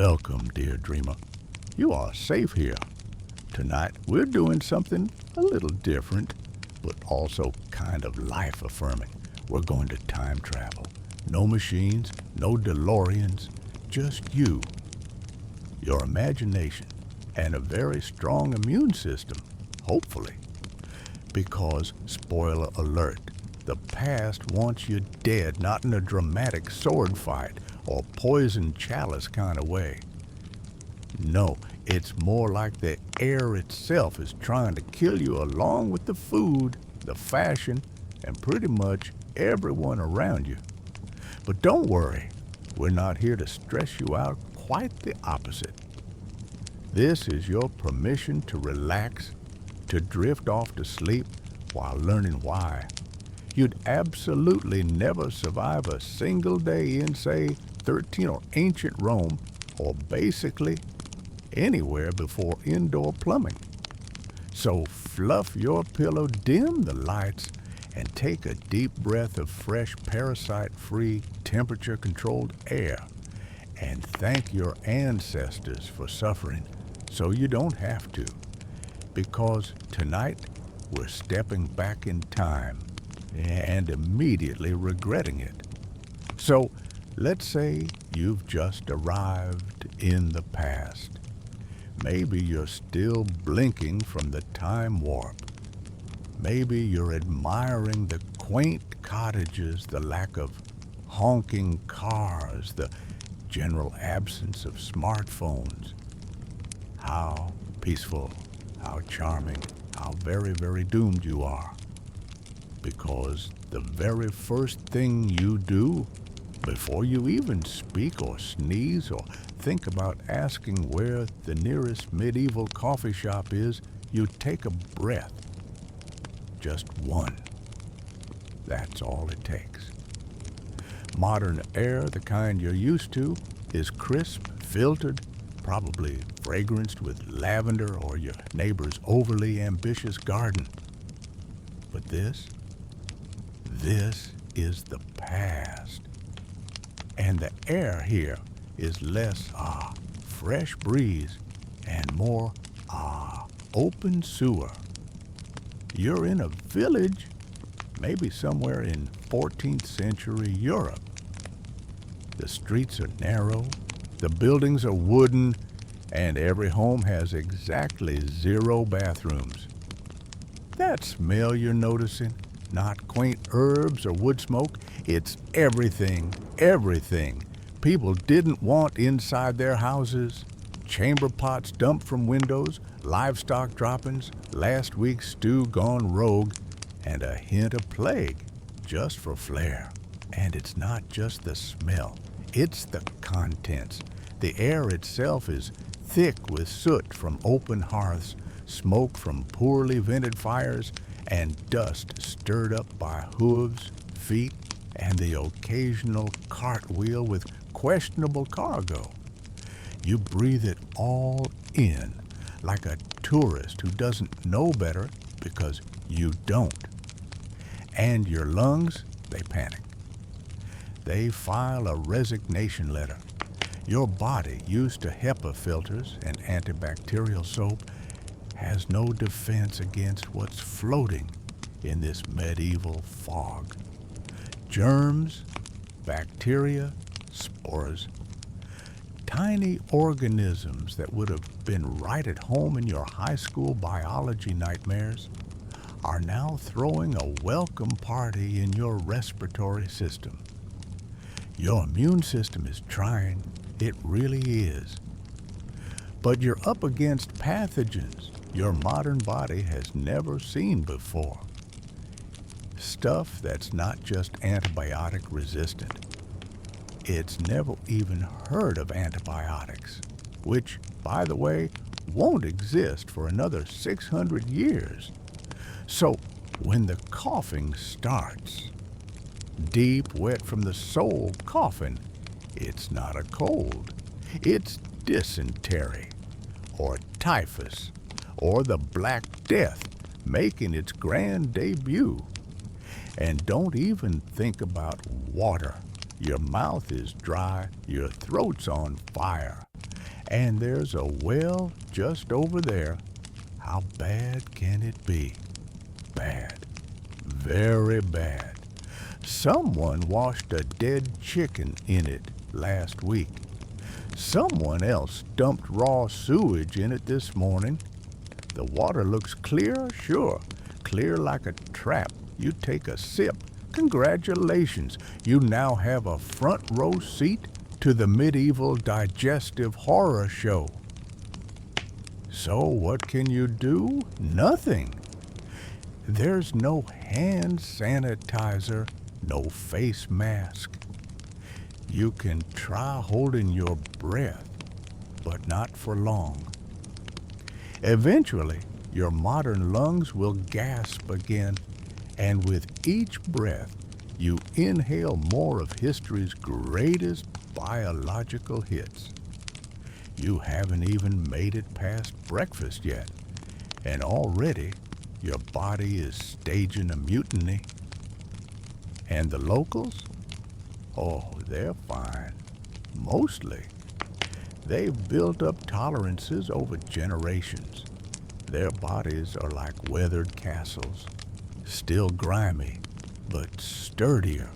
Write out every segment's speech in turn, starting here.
Welcome, dear dreamer. You are safe here. Tonight, we're doing something a little different, but also kind of life-affirming. We're going to time travel. No machines, no DeLoreans, just you, your imagination, and a very strong immune system, hopefully. Because, spoiler alert, the past wants you dead, not in a dramatic sword fight or poison chalice kind of way. No, it's more like the air itself is trying to kill you along with the food, the fashion, and pretty much everyone around you. But don't worry, we're not here to stress you out, quite the opposite. This is your permission to relax, to drift off to sleep while learning why. You'd absolutely never survive a single day in, say, 13 or ancient Rome, or basically anywhere before indoor plumbing. So fluff your pillow, dim the lights, and take a deep breath of fresh, parasite-free, temperature-controlled air. And thank your ancestors for suffering so you don't have to. Because tonight, we're stepping back in time and immediately regretting it. So, let's say you've just arrived in the past. Maybe you're still blinking from the time warp. Maybe you're admiring the quaint cottages, the lack of honking cars, the general absence of smartphones. How peaceful, how charming, how very, very doomed you are. Because the very first thing you do, before you even speak or sneeze or think about asking where the nearest medieval coffee shop is, you take a breath. Just one. That's all it takes. Modern air, the kind you're used to, is crisp, filtered, probably fragranced with lavender or your neighbor's overly ambitious garden. But this is the past. And the air here is less, fresh breeze and more, open sewer. You're in a village, maybe somewhere in 14th century Europe. The streets are narrow, the buildings are wooden, and every home has exactly 0 bathrooms. That smell you're noticing, not quaint herbs or wood smoke, it's everything, everything people didn't want inside their houses. Chamber pots dumped from windows, livestock droppings, last week's stew gone rogue, and a hint of plague, just for flair. And it's not just the smell, it's the contents. The air itself is thick with soot from open hearths, smoke from poorly vented fires, and dust stirred up by hooves, feet, and the occasional cartwheel with questionable cargo. You breathe it all in, like a tourist who doesn't know better because you don't. And your lungs, they panic. They file a resignation letter. Your body, used to HEPA filters and antibacterial soap, has no defense against what's floating in this medieval fog. Germs, bacteria, spores. Tiny organisms that would have been right at home in your high school biology nightmares are now throwing a welcome party in your respiratory system. Your immune system is trying, it really is. But you're up against pathogens your modern body has never seen before. Stuff that's not just antibiotic resistant. It's never even heard of antibiotics, which, by the way, won't exist for another 600 years. So when the coughing starts, deep, wet from the soul coughing, it's not a cold. It's dysentery, or typhus, or the Black Death making its grand debut. And don't even think about water. Your mouth is dry, your throat's on fire. And there's a well just over there. How bad can it be? Bad. Very bad. Someone washed a dead chicken in it last week. Someone else dumped raw sewage in it this morning. The water looks clear, sure, clear like a trap. You take a sip. Congratulations, you now have a front row seat to the medieval digestive horror show. So what can you do? Nothing. There's no hand sanitizer, no face mask. You can try holding your breath, but not for long. Eventually, your modern lungs will gasp again, and with each breath, you inhale more of history's greatest biological hits. You haven't even made it past breakfast yet, and already your body is staging a mutiny. And the locals? Oh, they're fine. Mostly. They've built up tolerances over generations. Their bodies are like weathered castles, still grimy, but sturdier.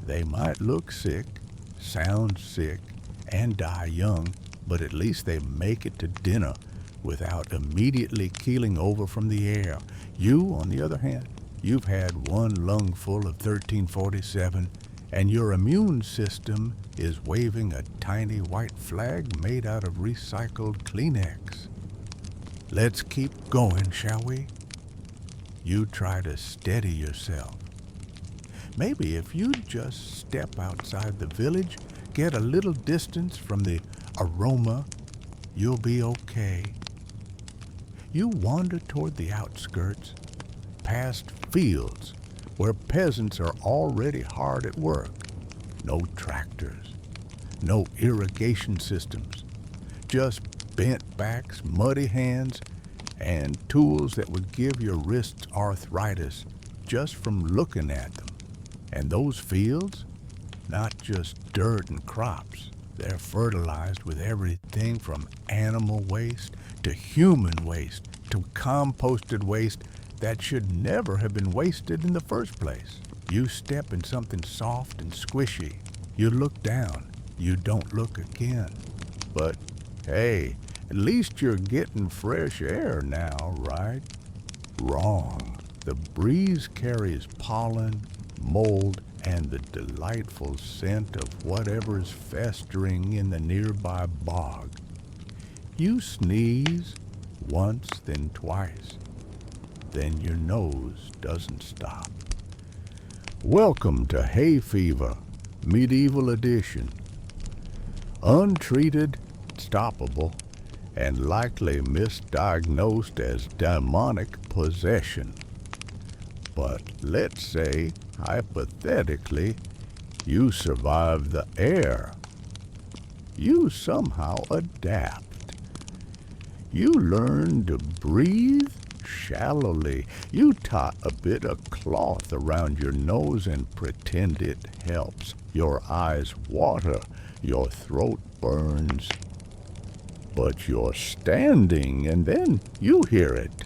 They might look sick, sound sick, and die young, but at least they make it to dinner without immediately keeling over from the air. You, on the other hand, you've had one lungful of 1347, and your immune system is waving a tiny white flag made out of recycled Kleenex. Let's keep going, shall we? You try to steady yourself. Maybe if you just step outside the village, get a little distance from the aroma, you'll be okay. You wander toward the outskirts, past fields where peasants are already hard at work. No tractors, no irrigation systems, just bent backs, muddy hands, and tools that would give your wrists arthritis just from looking at them. And those fields, not just dirt and crops, they're fertilized with everything from animal waste to human waste to composted waste that should never have been wasted in the first place. You step in something soft and squishy. You look down. You don't look again. But hey, at least you're getting fresh air now, right? Wrong. The breeze carries pollen, mold, and the delightful scent of whatever's festering in the nearby bog. You sneeze once, then twice. Then your nose doesn't stop. Welcome to hay fever, medieval edition. Untreated, stoppable, and likely misdiagnosed as demonic possession. But let's say, hypothetically, you survive the air. You somehow adapt. You learn to breathe shallowly. You tie a bit of cloth around your nose and pretend it helps. Your eyes water, your throat burns. But you're standing, and then you hear it.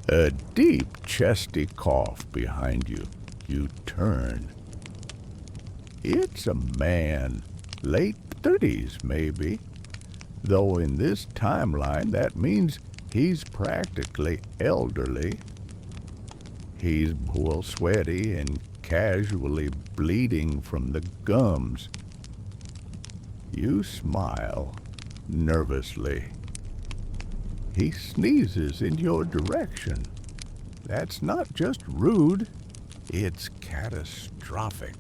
A deep, chesty cough behind you. You turn. It's a man, late 30s maybe, though in this timeline that means he's practically elderly. He's well sweaty and casually bleeding from the gums. You smile nervously. He sneezes in your direction. That's not just rude, it's catastrophic.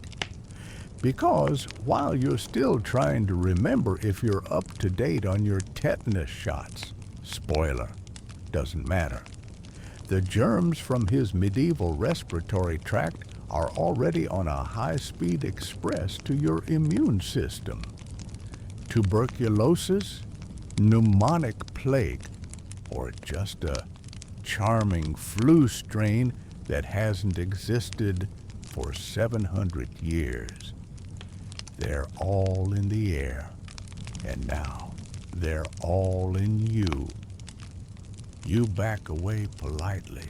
Because while you're still trying to remember if you're up to date on your tetanus shots, spoiler, doesn't matter. The germs from his medieval respiratory tract are already on a high-speed express to your immune system. Tuberculosis, pneumonic plague, or just a charming flu strain that hasn't existed for 700 years. They're all in the air. And now they're all in you. You back away politely.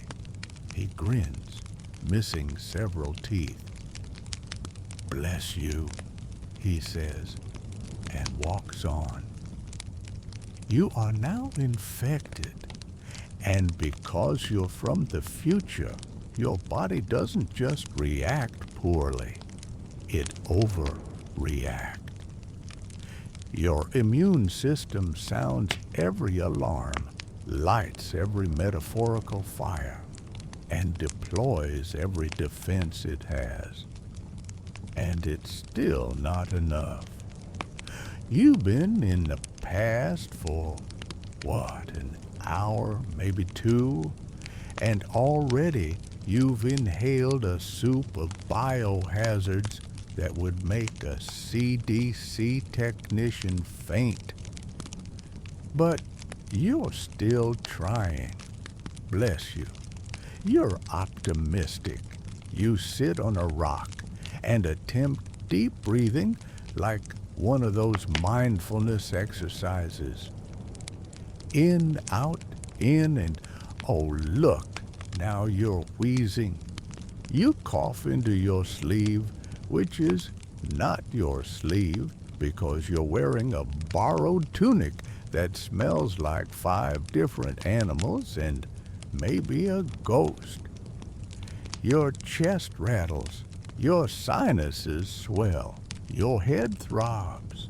He grins, missing several teeth. "Bless you," he says, and walks on. You are now infected, and because you're from the future, your body doesn't just react poorly, it overreacts. Your immune system sounds every alarm, lights every metaphorical fire, and deploys every defense it has. And it's still not enough. You've been in the past for, what, an hour, maybe two, and already you've inhaled a soup of biohazards that would make a CDC technician faint. But you're still trying. Bless you. You're optimistic. You sit on a rock and attempt deep breathing like one of those mindfulness exercises. In, out, in, and oh, look, now you're wheezing. You cough into your sleeve, which is not your sleeve because you're wearing a borrowed tunic that smells like 5 different animals and maybe a ghost. Your chest rattles, your sinuses swell, your head throbs.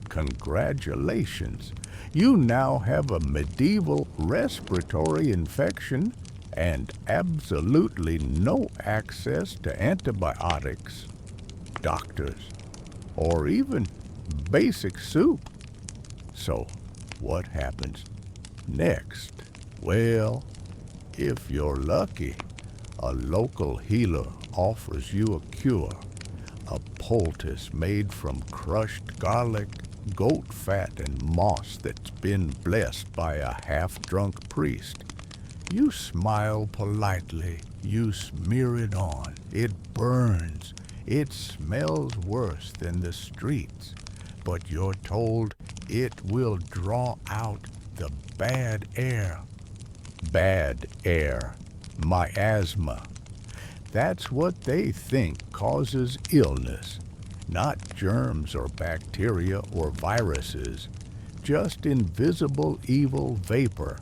Congratulations, you now have a medieval respiratory infection and absolutely no access to antibiotics, doctors, or even basic soup. So, what happens next? Well, if you're lucky, a local healer offers you a cure, a poultice made from crushed garlic, goat fat, and moss that's been blessed by a half-drunk priest. You smile politely, you smear it on, it burns, it smells worse than the streets, but you're told it will draw out the bad air. Bad air, miasma. That's what they think causes illness, not germs or bacteria or viruses, just invisible evil vapor.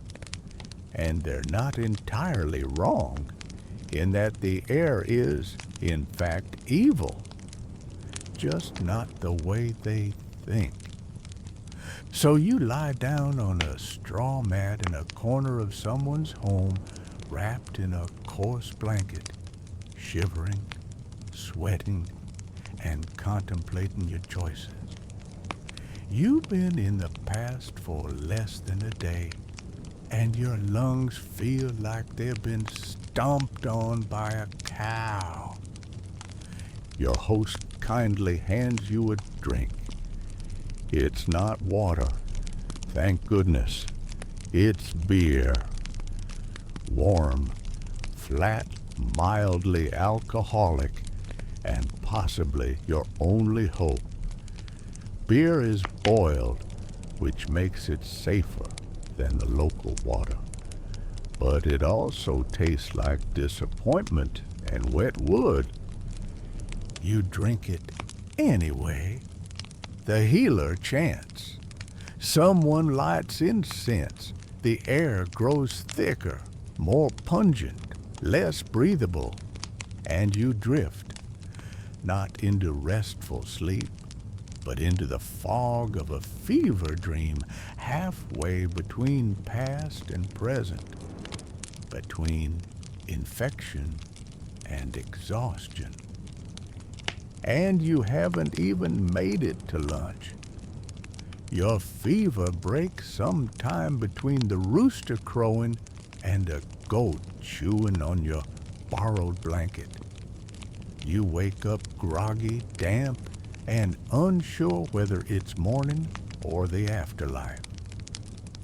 And they're not entirely wrong in that the air is, in fact, evil, just not the way they think. So you lie down on a straw mat in a corner of someone's home, wrapped in a coarse blanket, shivering, sweating, and contemplating your choices. You've been in the past for less than a day, and your lungs feel like they've been stomped on by a cow. Your host kindly hands you a drink. It's not water, thank goodness. It's beer. Warm, flat, mildly alcoholic, and possibly your only hope. Beer is boiled, which makes it safer than the local water. But it also tastes like disappointment and wet wood. You drink it anyway. The healer chants. Someone lights incense. The air grows thicker, more pungent, less breathable, and you drift, not into restful sleep, but into the fog of a fever dream, halfway between past and present, between infection and exhaustion. And you haven't even made it to lunch. Your fever breaks sometime between the rooster crowing and a goat chewing on your borrowed blanket. You wake up groggy, damp, and unsure whether it's morning or the afterlife.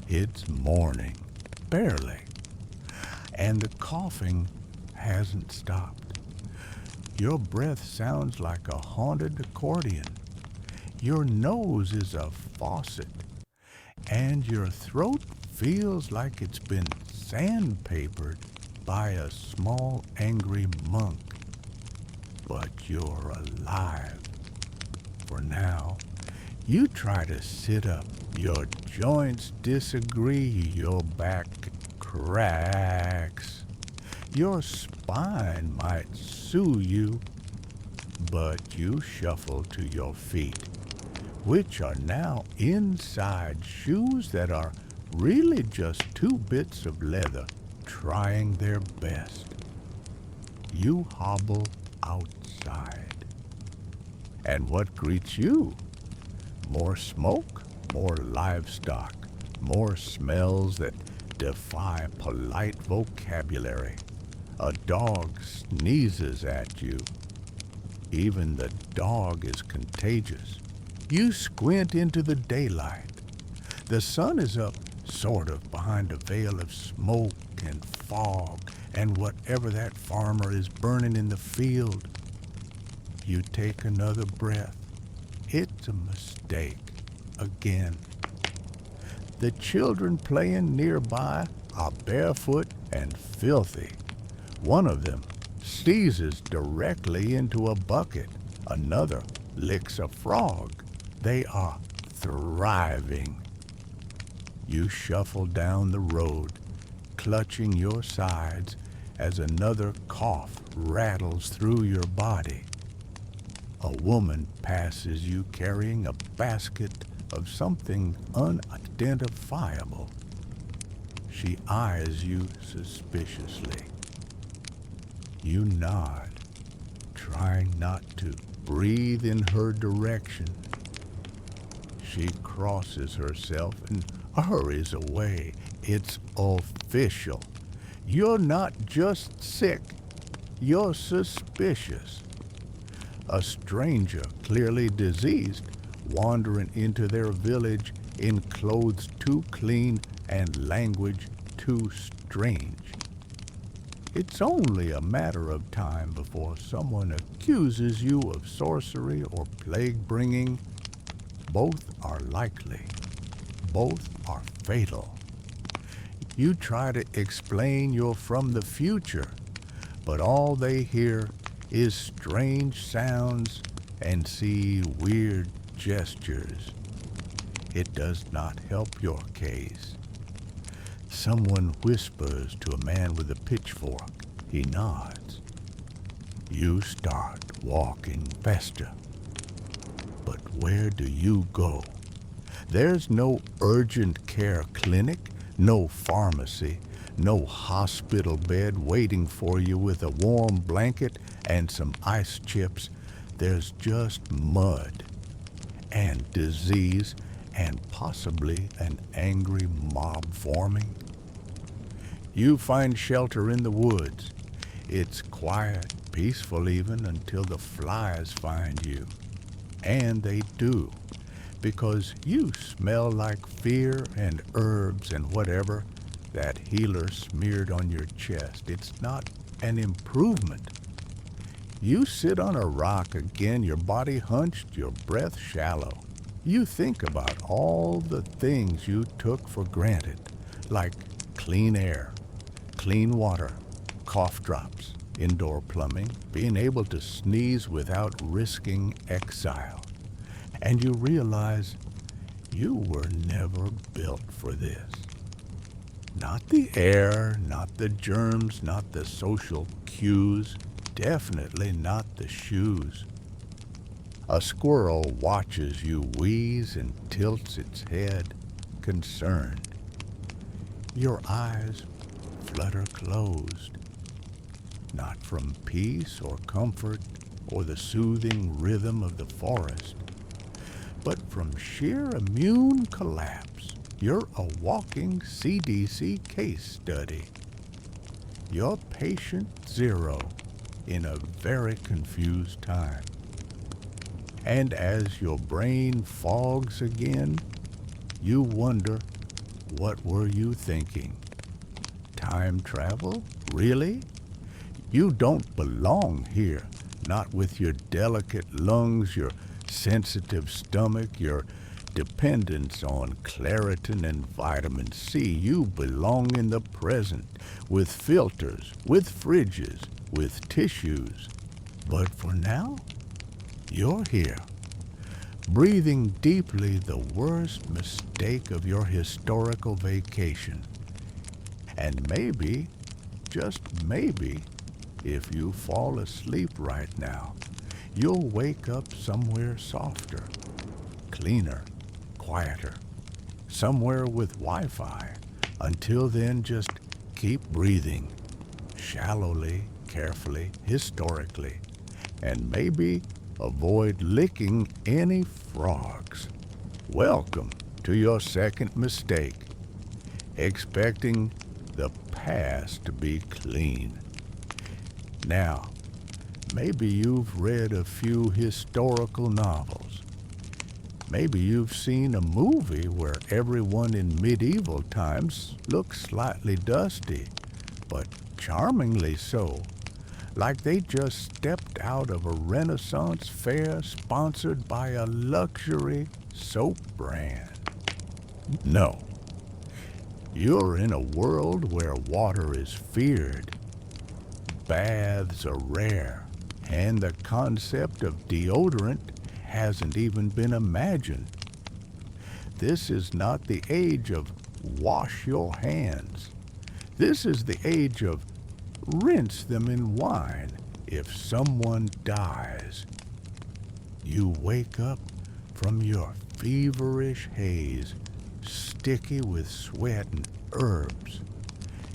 It's morning, barely, and the coughing hasn't stopped. Your breath sounds like a haunted accordion. Your nose is a faucet, and your throat feels like it's been sandpapered by a small angry monk. But you're alive. For now, you try to sit up. Your joints disagree. Your back cracks. Your spine might sue you, but you shuffle to your feet, which are now inside shoes that are really just two bits of leather trying their best. You hobble outside. And what greets you? More smoke, more livestock, more smells that defy polite vocabulary. A dog sneezes at you. Even the dog is contagious. You squint into the daylight. The sun is up sort of behind a veil of smoke and fog and whatever that farmer is burning in the field. You take another breath. It's a mistake again. The children playing nearby are barefoot and filthy. One of them sneezes directly into a bucket. Another licks a frog. They are thriving. You shuffle down the road, clutching your sides as another cough rattles through your body. A woman passes you carrying a basket of something unidentifiable. She eyes you suspiciously. You nod, trying not to breathe in her direction. She crosses herself and hurries away. It's official. You're not just sick, you're suspicious. A stranger, clearly diseased, wandering into their village in clothes too clean and language too strange. It's only a matter of time before someone accuses you of sorcery or plague-bringing. Both are likely. Both are fatal. You try to explain you're from the future, but all they hear is strange sounds and see weird gestures. It does not help your case. Someone whispers to a man with a pitchfork. He nods. You start walking faster. But where do you go? There's no urgent care clinic, no pharmacy, no hospital bed waiting for you with a warm blanket and some ice chips. There's just mud and disease and possibly an angry mob forming. You find shelter in the woods. It's quiet, peaceful even, until the flies find you. And they do, because you smell like fear and herbs and whatever that healer smeared on your chest. It's not an improvement. You sit on a rock again, your body hunched, your breath shallow. You think about all the things you took for granted, like clean air, clean water, cough drops, indoor plumbing, being able to sneeze without risking exile. And you realize you were never built for this. Not the air, not the germs, not the social cues, definitely not the shoes. A squirrel watches you wheeze and tilts its head, concerned. Your eyes flutter closed, not from peace or comfort or the soothing rhythm of the forest, but from sheer immune collapse. You're a walking CDC case study. You're patient zero in a very confused time. And as your brain fogs again, you wonder, what were you thinking? Time travel? Really? You don't belong here, not with your delicate lungs, your sensitive stomach, your dependence on claritin and vitamin C. You belong in the present, with filters, with fridges, with tissues. But for now, you're here, breathing deeply the worst mistake of your historical vacation. And maybe, just maybe, if you fall asleep right now, you'll wake up somewhere softer, cleaner, quieter, somewhere with Wi-Fi. Until then, just keep breathing, shallowly, carefully, historically, and maybe avoid licking any frogs. Welcome to your second mistake, expecting the past to be clean. Now, maybe you've read a few historical novels. Maybe you've seen a movie where everyone in medieval times looks slightly dusty, but charmingly so, like they just stepped out of a Renaissance fair sponsored by a luxury soap brand. No, you're in a world where water is feared, baths are rare, and the concept of deodorant hasn't even been imagined. This is not the age of wash your hands. This is the age of rinse them in wine if someone dies. You wake up from your feverish haze, sticky with sweat and herbs,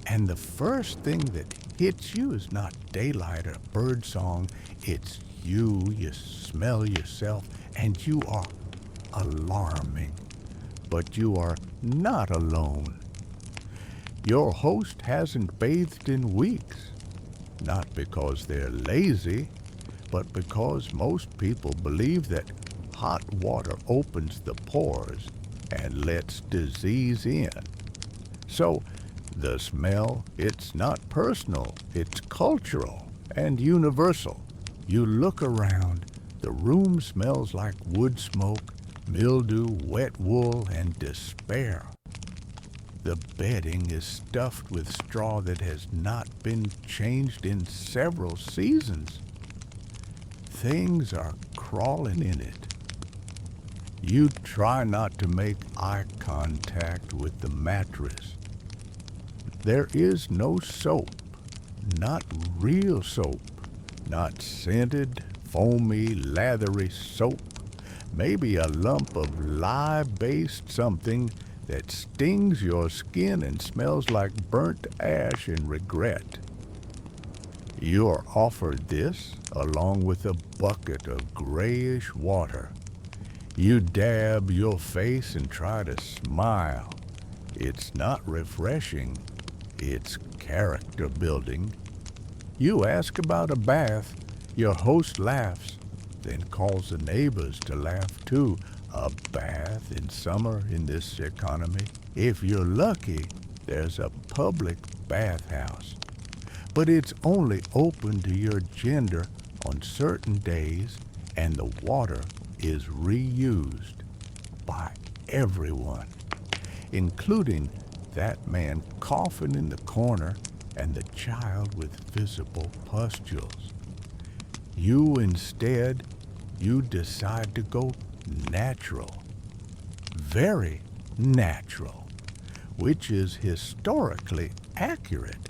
and the first thing that hits you is not daylight or birdsong. It's you. You smell yourself, and you are alarming. But you are not alone. Your host hasn't bathed in weeks, not because they're lazy, but because most people believe that hot water opens the pores and lets disease in. So the smell, it's not personal, it's cultural and universal. You look around, the room smells like wood smoke, mildew, wet wool, and despair. The bedding is stuffed with straw that has not been changed in several seasons. Things are crawling in it. You try not to make eye contact with the mattress. There is no soap, not real soap, not scented, foamy, lathery soap. Maybe a lump of lye-based something that stings your skin and smells like burnt ash and regret. You are offered this along with a bucket of grayish water. You dab your face and try to smile. It's not refreshing. It's character building. You ask about a bath. Your host laughs, then calls the neighbors to laugh too. A bath in summer in this economy. If you're lucky, there's a public bathhouse. But it's only open to your gender on certain days, and the water is reused by everyone, including that man coughing in the corner and the child with visible pustules. You decide to go natural, very natural, which is historically accurate,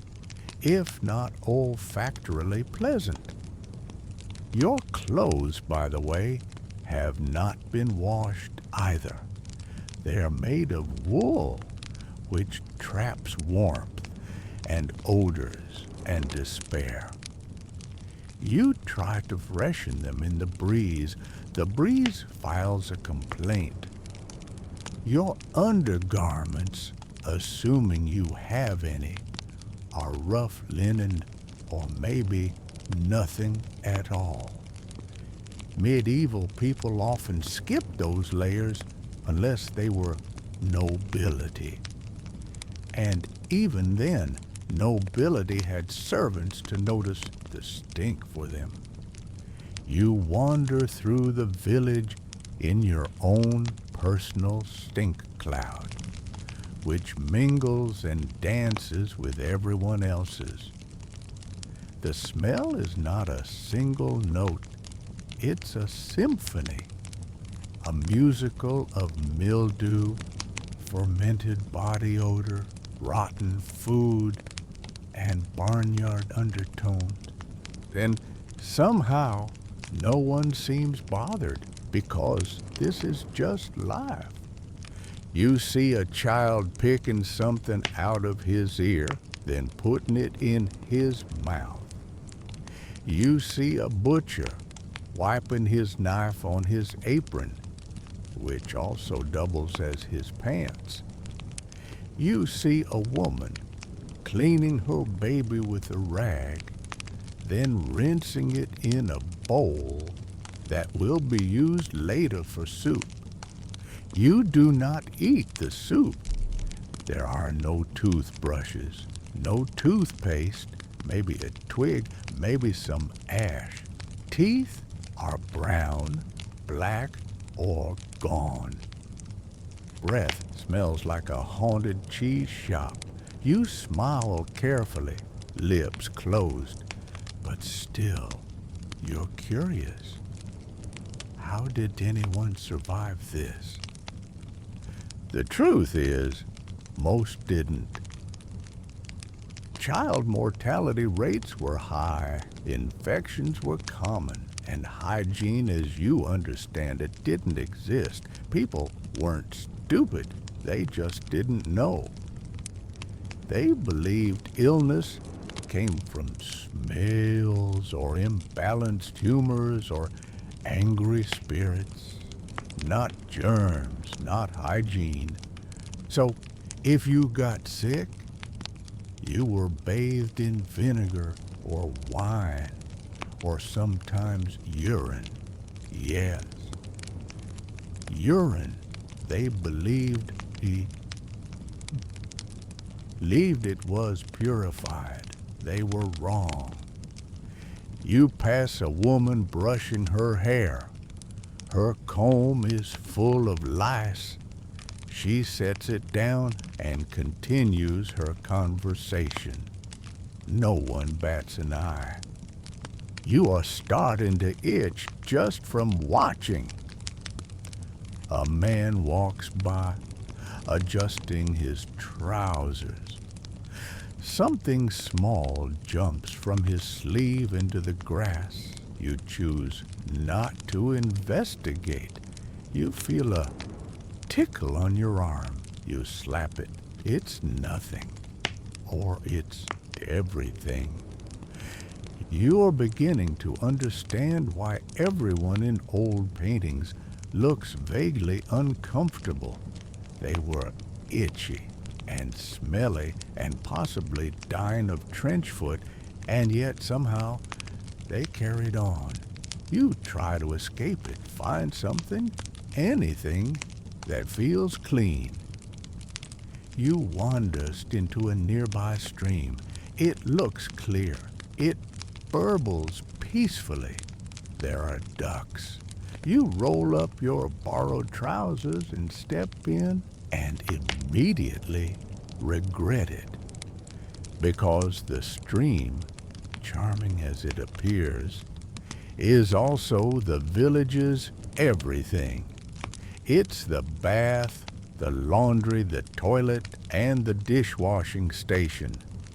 if not olfactorily pleasant. Your clothes, by the way, have not been washed either. They are made of wool, which traps warmth and odors and despair. You try to freshen them in the breeze. The breeze files a complaint. Your undergarments, assuming you have any, are rough linen or maybe nothing at all. Medieval people often skipped those layers unless they were nobility. And even then, nobility had servants to notice the stink for them. You wander through the village in your own personal stink cloud, which mingles and dances with everyone else's. The smell is not a single note, it's a symphony, a musical of mildew, fermented body odor, rotten food, and barnyard undertones. And somehow, no one seems bothered because this is just life. You see a child picking something out of his ear, then putting it in his mouth. You see a butcher wiping his knife on his apron, which also doubles as his pants. You see a woman cleaning her baby with a rag, then rinsing it in a bowl that will be used later for soup. You do not eat the soup. There are no toothbrushes, no toothpaste, maybe a twig, maybe some ash. Teeth are brown, black, or gone. Breath smells like a haunted cheese shop. You smile carefully, lips closed, but still, you're curious. How did anyone survive this? The truth is, most didn't. Child mortality rates were high, infections were common, and hygiene as you understand it didn't exist. People weren't stupid, they just didn't know. They believed illness came from smells or imbalanced humors or angry spirits, not germs, not hygiene. So if you got sick, you were bathed in vinegar or wine or sometimes urine. Yes, urine. They believed it was purified. They were wrong. You pass a woman brushing her hair. Her comb is full of lice. She sets it down and continues her conversation. No one bats an eye. You are starting to itch just from watching. A man walks by, adjusting his trousers. Something small jumps from his sleeve into the grass. You choose not to investigate. You feel a tickle on your arm. You slap it. It's nothing. Or it's everything. You are beginning to understand why everyone in old paintings looks vaguely uncomfortable. They were itchy and smelly and possibly dying of trench foot, and yet somehow they carried on. You try to escape it, find something, anything that feels clean. You wandered into a nearby stream. It looks clear. It burbles peacefully. There are ducks. You roll up your borrowed trousers and step in and immediately regret it. Because the stream, charming as it appears, is also the village's everything. It's the bath, the laundry, the toilet, and the dishwashing station.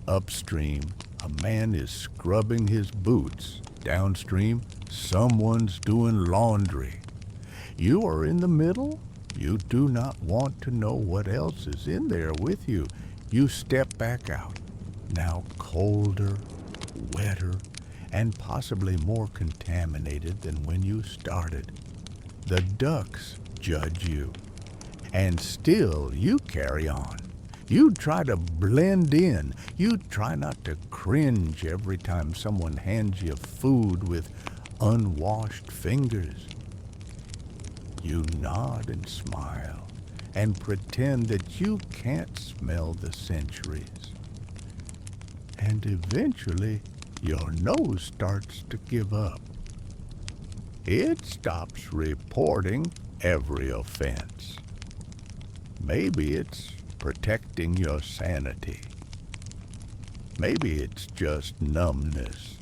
Upstream, a man is scrubbing his boots. Downstream, someone's doing laundry. You are in the middle. You do not want to know what else is in there with you. You step back out, now colder, wetter, and possibly more contaminated than when you started. The ducks judge you, and still you carry on. You try to blend in. You try not to cringe every time someone hands you food with unwashed fingers. You nod and smile and pretend that you can't smell the centuries. And eventually, your nose starts to give up. It stops reporting every offense. Maybe it's protecting your sanity. Maybe it's just numbness.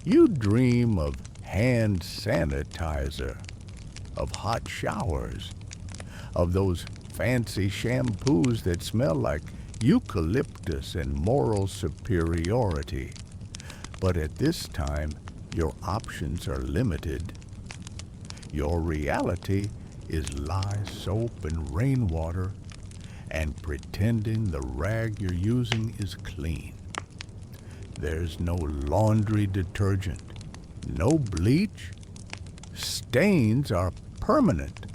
You dream of hand sanitizer, of hot showers, of those fancy shampoos that smell like eucalyptus and moral superiority. But at this time, your options are limited. Your reality is lye soap and rainwater and pretending the rag you're using is clean. There's no laundry detergent, no bleach. Stains are permanent.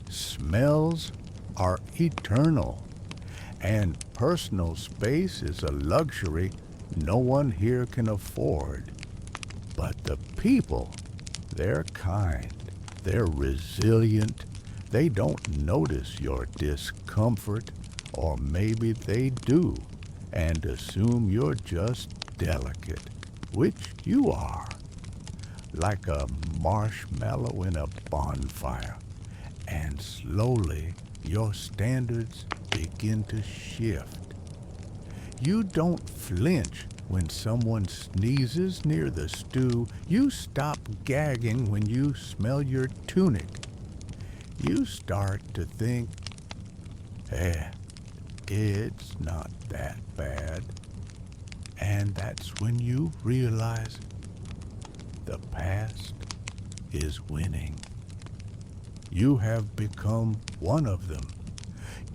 Smells are eternal. And personal space is a luxury no one here can afford. But the people, they're kind, they're resilient, they don't notice your discomfort, or maybe they do, and assume you're just delicate, which you are, like a marshmallow in a bonfire, and slowly your standards begin to shift. You don't flinch when someone sneezes near the stew. You stop gagging when you smell your tunic. You start to think, it's not that bad. And that's when you realize the past is winning. You have become one of them.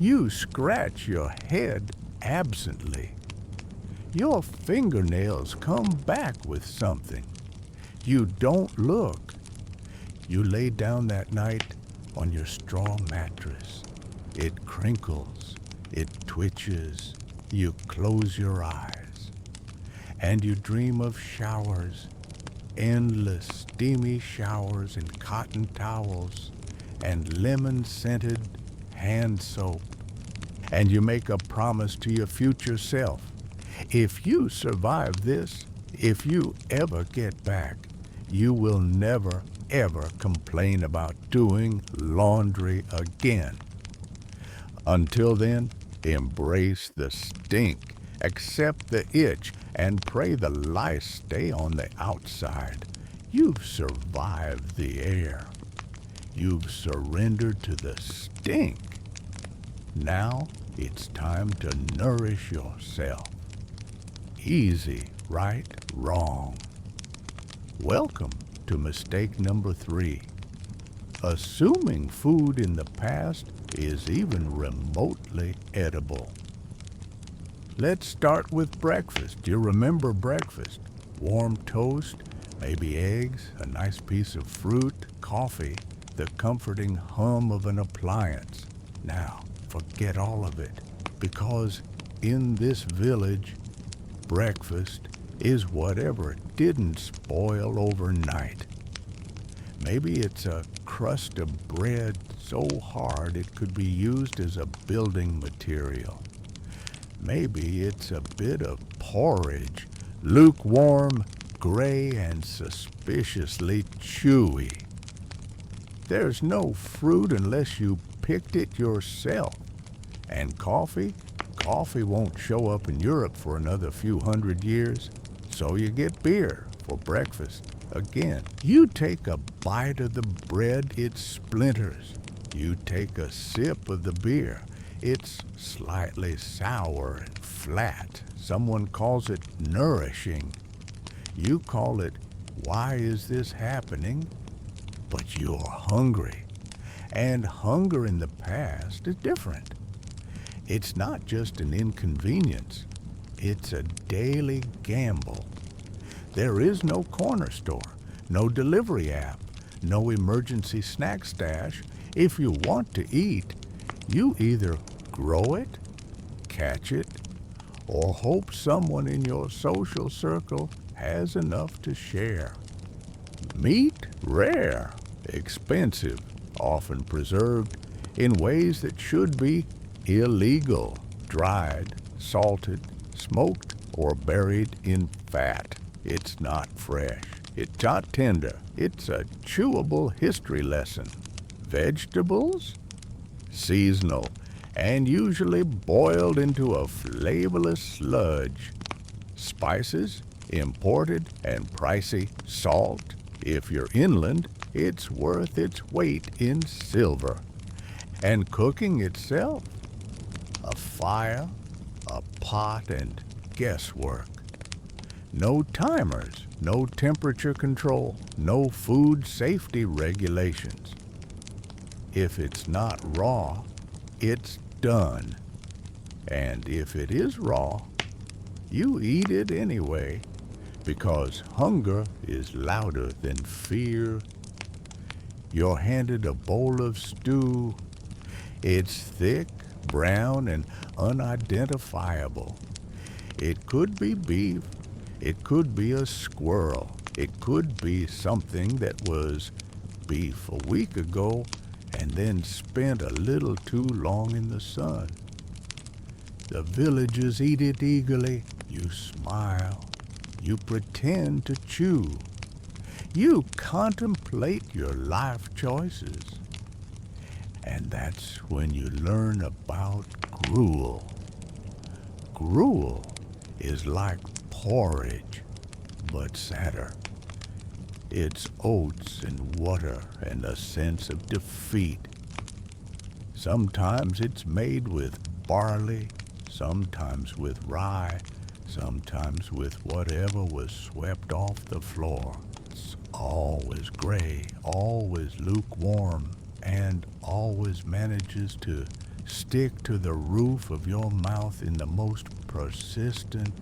You scratch your head absently. Your fingernails come back with something. You don't look. You lay down that night on your straw mattress. It crinkles. It twitches. You close your eyes. And you dream of showers, endless steamy showers and cotton towels and lemon-scented hand soap. And you make a promise to your future self. If you survive this, if you ever get back, you will never, ever complain about doing laundry again. Until then, embrace the stink, accept the itch, and pray the lice stay on the outside. You've survived the air. You've surrendered to the stink. Now it's time to nourish yourself. Easy, right, wrong. Welcome to mistake number 3. Assuming food in the past is even remotely edible. Let's start with breakfast. Do you remember breakfast? Warm toast, maybe eggs, a nice piece of fruit, coffee, the comforting hum of an appliance. Now, forget all of it, because in this village, breakfast is whatever didn't spoil overnight. Maybe it's a crust of bread so hard it could be used as a building material. Maybe it's a bit of porridge, lukewarm, gray, and suspiciously chewy. There's no fruit unless you picked it yourself. And coffee? Coffee won't show up in Europe for another few hundred years, so you get beer for breakfast. Again, you take a bite of the bread, it splinters. You take a sip of the beer, it's slightly sour and flat. Someone calls it nourishing. You call it, why is this happening? But you're hungry. And hunger in the past is different. It's not just an inconvenience. It's a daily gamble. There is no corner store, no delivery app, no emergency snack stash. If you want to eat, you either grow it, catch it, or hope someone in your social circle has enough to share. Meat, rare, expensive, often preserved in ways that should be illegal, dried, salted, smoked, or buried in fat. It's not fresh. It's not tender. It's a chewable history lesson. Vegetables? Seasonal, and usually boiled into a flavorless sludge. Spices? Imported and pricey. Salt? If you're inland, it's worth its weight in silver. And cooking itself? A fire, a pot, and guesswork. No timers, no temperature control, no food safety regulations. If it's not raw, it's done. And if it is raw, you eat it anyway, because hunger is louder than fear. You're handed a bowl of stew. It's thick, brown, and unidentifiable. It could be beef. It could be a squirrel. It could be something that was beef a week ago and then spent a little too long in the sun. The villagers eat it eagerly. You smile. You pretend to chew. You contemplate your life choices. And that's when you learn about gruel. Gruel is like porridge, but sadder. It's oats and water and a sense of defeat. Sometimes it's made with barley, sometimes with rye, sometimes with whatever was swept off the floor. It's always gray, always lukewarm, and always manages to stick to the roof of your mouth in the most persistent,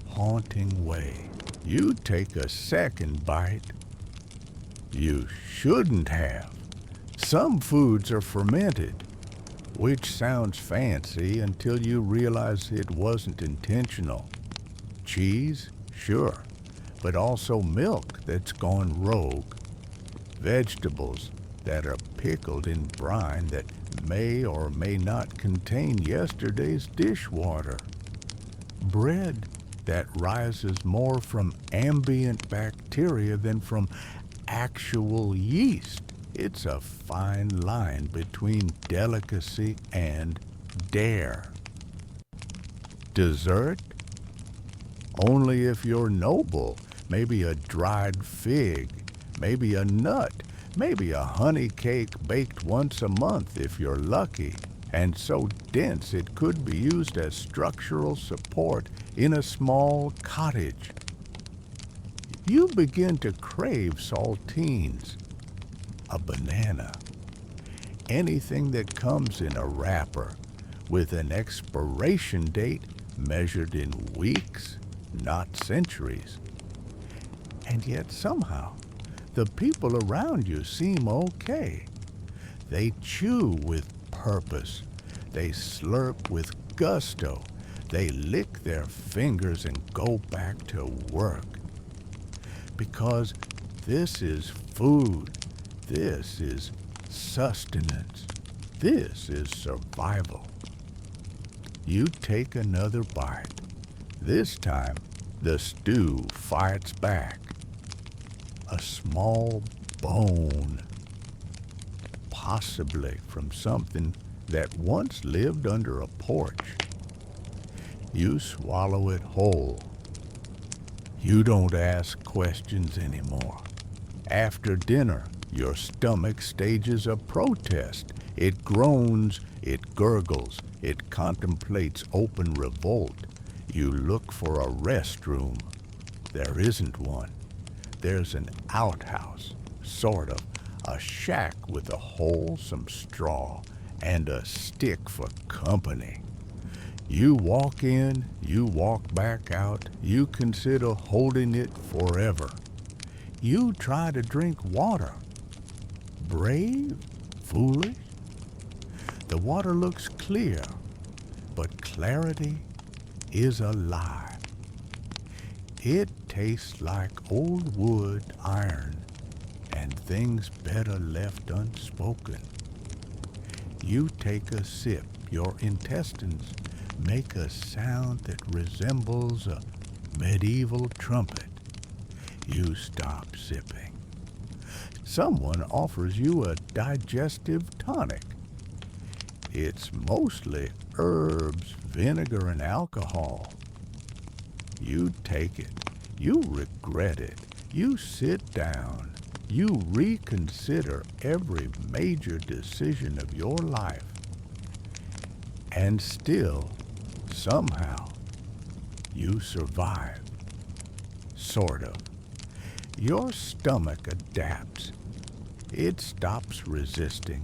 haunting way. You take a second bite. You shouldn't have. Some foods are fermented, which sounds fancy until you realize it wasn't intentional. Cheese? Sure, but also milk that's gone rogue. Vegetables that are pickled in brine that may or may not contain yesterday's dishwater. Bread that rises more from ambient bacteria than from actual yeast. It's a fine line between delicacy and dare. Dessert? Only if you're noble. Maybe a dried fig, maybe a nut, maybe a honey cake baked once a month if you're lucky, and so dense it could be used as structural support in a small cottage. You begin to crave saltines, a banana, anything that comes in a wrapper with an expiration date measured in weeks, not centuries. And yet somehow, the people around you seem okay. They chew with purpose. They slurp with gusto. They lick their fingers and go back to work. Because this is food. This is sustenance. This is survival. You take another bite. This time, the stew fights back. A small bone, possibly from something that once lived under a porch. You swallow it whole. You don't ask questions anymore. After dinner, your stomach stages a protest. It groans, it gurgles, it contemplates open revolt. You look for a restroom. There isn't one. There's an outhouse, sort of, a shack with a hole, some straw, and a stick for company. You walk in, you walk back out, you consider holding it forever. You try to drink water. Brave? Foolish? The water looks clear, but clarity is a lie. It tastes like old wood, iron, and things better left unspoken. You take a sip, your intestines make a sound that resembles a medieval trumpet. You stop sipping. Someone offers you a digestive tonic. It's mostly herbs, vinegar, and alcohol. You take it. You regret it. You sit down. You reconsider every major decision of your life. And still, somehow, you survive. Sort of. Your stomach adapts. It stops resisting.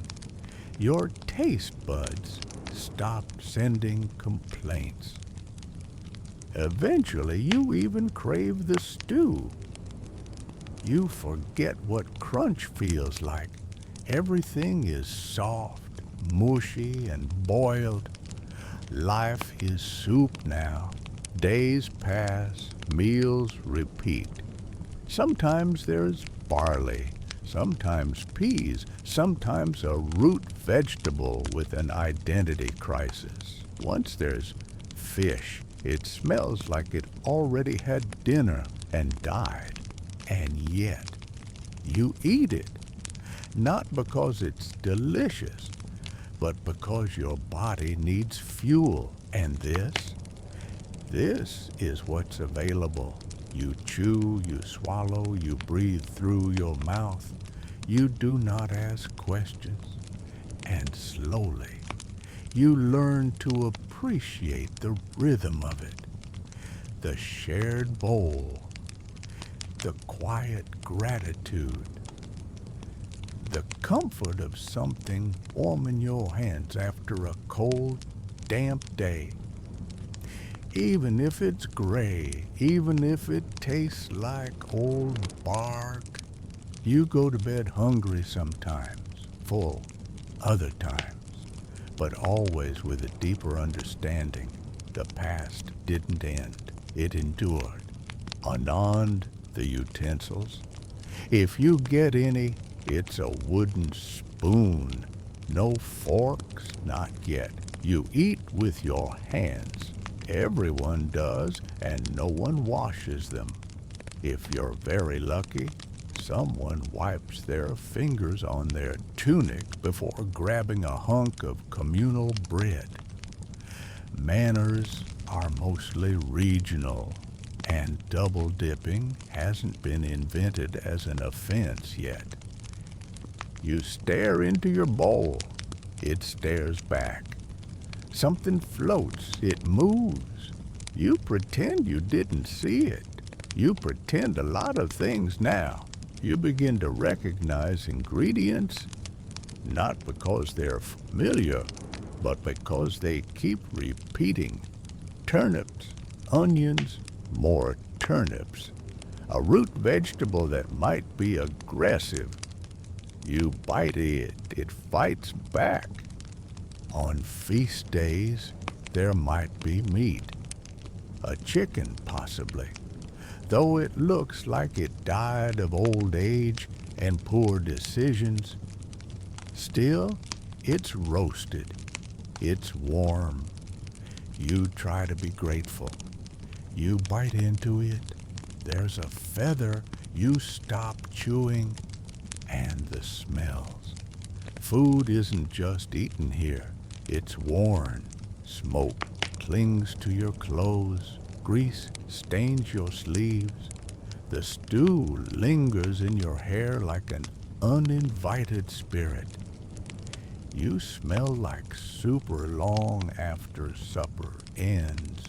Your taste buds stop sending complaints. Eventually, you even crave the stew. You forget what crunch feels like. Everything is soft, mushy, and boiled. Life is soup now. Days pass, meals repeat. Sometimes there's barley, sometimes peas, sometimes a root vegetable with an identity crisis. Once there's fish. It smells like it already had dinner and died. And yet, you eat it. Not because it's delicious, but because your body needs fuel. And this is what's available. You chew, you swallow, you breathe through your mouth. You do not ask questions. And slowly, you learn to appreciate the rhythm of it, the shared bowl, the quiet gratitude, the comfort of something warm in your hands after a cold, damp day. Even if it's gray, even if it tastes like old bark, you go to bed hungry sometimes, full other times, but always with a deeper understanding. The past didn't end. It endured. Anon the utensils. If you get any, it's a wooden spoon. No forks, not yet. You eat with your hands. Everyone does, and no one washes them. If you're very lucky, someone wipes their fingers on their tunic before grabbing a hunk of communal bread. Manners are mostly regional, and double dipping hasn't been invented as an offense yet. You stare into your bowl, it stares back. Something floats, it moves. You pretend you didn't see it. You pretend a lot of things now. You begin to recognize ingredients, not because they're familiar, but because they keep repeating. Turnips, onions, more turnips. A root vegetable that might be aggressive. You bite it, it fights back. On feast days, there might be meat. A chicken, possibly. Though it looks like it died of old age and poor decisions, still, it's roasted. It's warm. You try to be grateful. You bite into it. There's a feather. You stop chewing. And the smells. Food isn't just eaten here. It's worn. Smoke clings to your clothes. Grease stains your sleeves. The stew lingers in your hair like an uninvited spirit. You smell like super long after supper ends.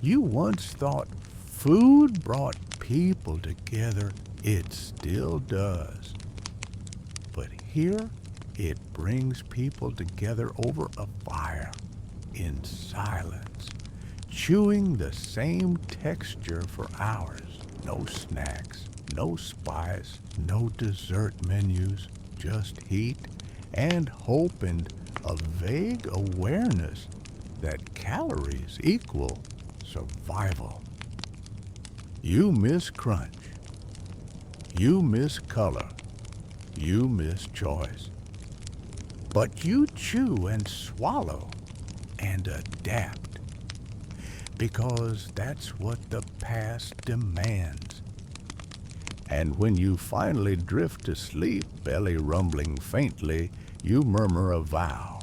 You once thought food brought people together. It still does. But here, it brings people together over a fire, in silence, chewing the same texture for hours. No snacks, no spice, no dessert menus, just heat and hope and a vague awareness that calories equal survival. You miss crunch. You miss color. You miss choice. But you chew and swallow and adapt, because that's what the past demands. And when you finally drift to sleep, belly rumbling faintly, you murmur a vow.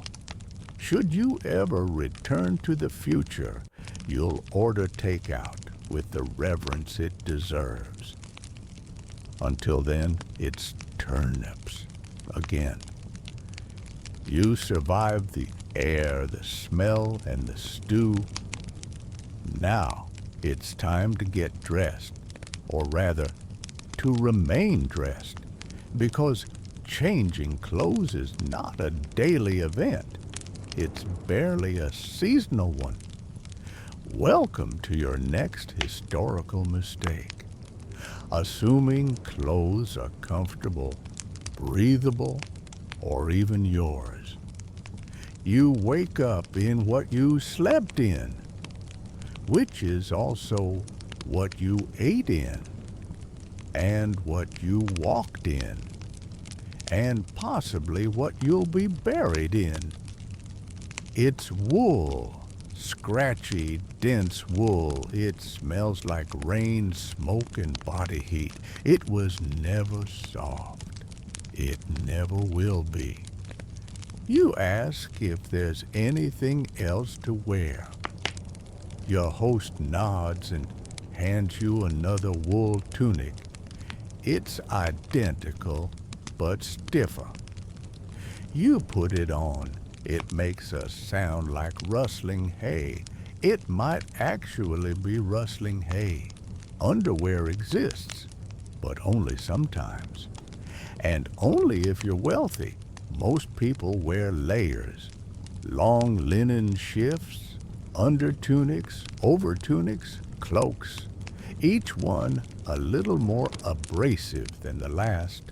Should you ever return to the future, you'll order takeout with the reverence it deserves. Until then, it's turnips again. You survived the air, the smell, and the stew. Now it's time to get dressed, or rather, to remain dressed, because changing clothes is not a daily event. It's barely a seasonal one. Welcome to your next historical mistake. Assuming clothes are comfortable, breathable, or even yours. You wake up in what you slept in, which is also what you ate in, and what you walked in, and possibly what you'll be buried in. It's wool, scratchy, dense wool. It smells like rain, smoke, and body heat. It was never soft. It never will be. You ask if there's anything else to wear. Your host nods and hands you another wool tunic. It's identical, but stiffer. You put it on. It makes a sound like rustling hay. It might actually be rustling hay. Underwear exists, but only sometimes. And only if you're wealthy. Most people wear layers. Long linen shifts, under tunics, over tunics, cloaks. Each one a little more abrasive than the last.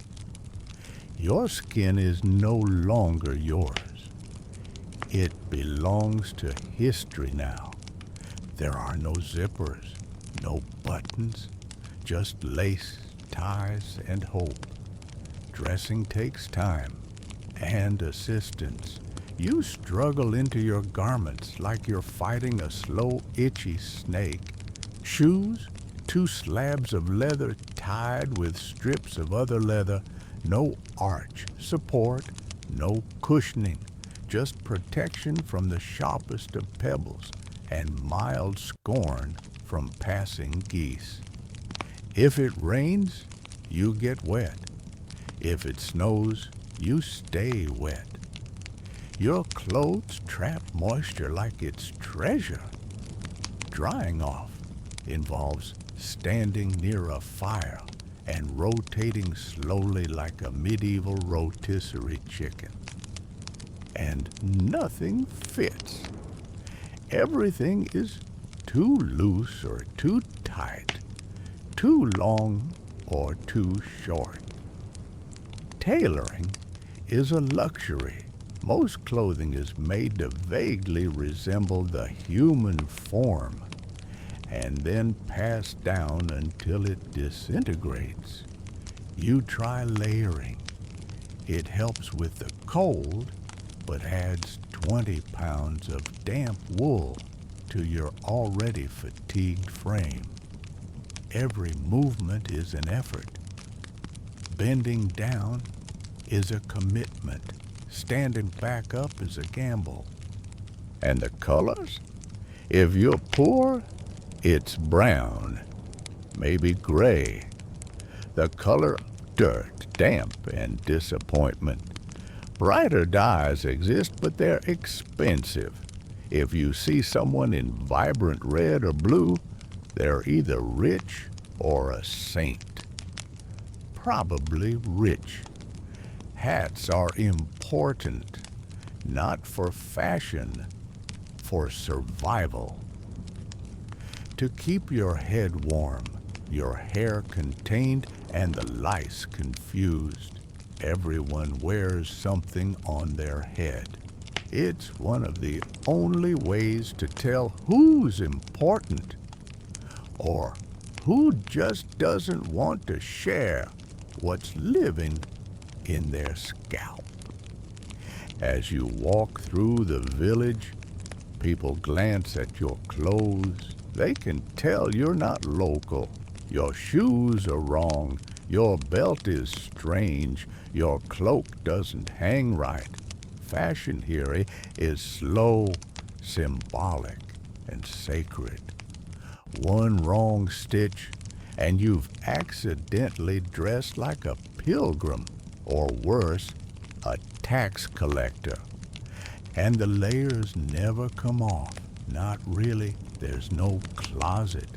Your skin is no longer yours. It belongs to history now. There are no zippers, no buttons, just lace, ties, and hope. Dressing takes time and assistance. You struggle into your garments like you're fighting a slow, itchy snake. Shoes, 2 slabs of leather tied with strips of other leather, no arch, support, no cushioning. Just protection from the sharpest of pebbles and mild scorn from passing geese. If it rains, you get wet. If it snows, you stay wet. Your clothes trap moisture like it's treasure. Drying off involves standing near a fire and rotating slowly like a medieval rotisserie chicken. And nothing fits. Everything is too loose or too tight, too long or too short. Tailoring is a luxury. Most clothing is made to vaguely resemble the human form and then passed down until it disintegrates. You try layering. It helps with the cold, but adds 20 pounds of damp wool to your already fatigued frame. Every movement is an effort. Bending down is a commitment. Standing back up is a gamble. And the colors? If you're poor, it's brown, maybe gray. The color of dirt, damp, and disappointment. Brighter dyes exist, but they're expensive. If you see someone in vibrant red or blue, they're either rich or a saint. Probably rich. Hats are important, not for fashion, for survival. To keep your head warm, your hair contained, and the lice confused, everyone wears something on their head. It's one of the only ways to tell who's important or who just doesn't want to share what's living in their scalp. As you walk through the village, people glance at your clothes. They can tell you're not local. Your shoes are wrong. Your belt is strange. Your cloak doesn't hang right. Fashion here is slow, symbolic, and sacred. One wrong stitch, and you've accidentally dressed like a pilgrim, or worse, a tax collector. And the layers never come off. Not really. There's no closet,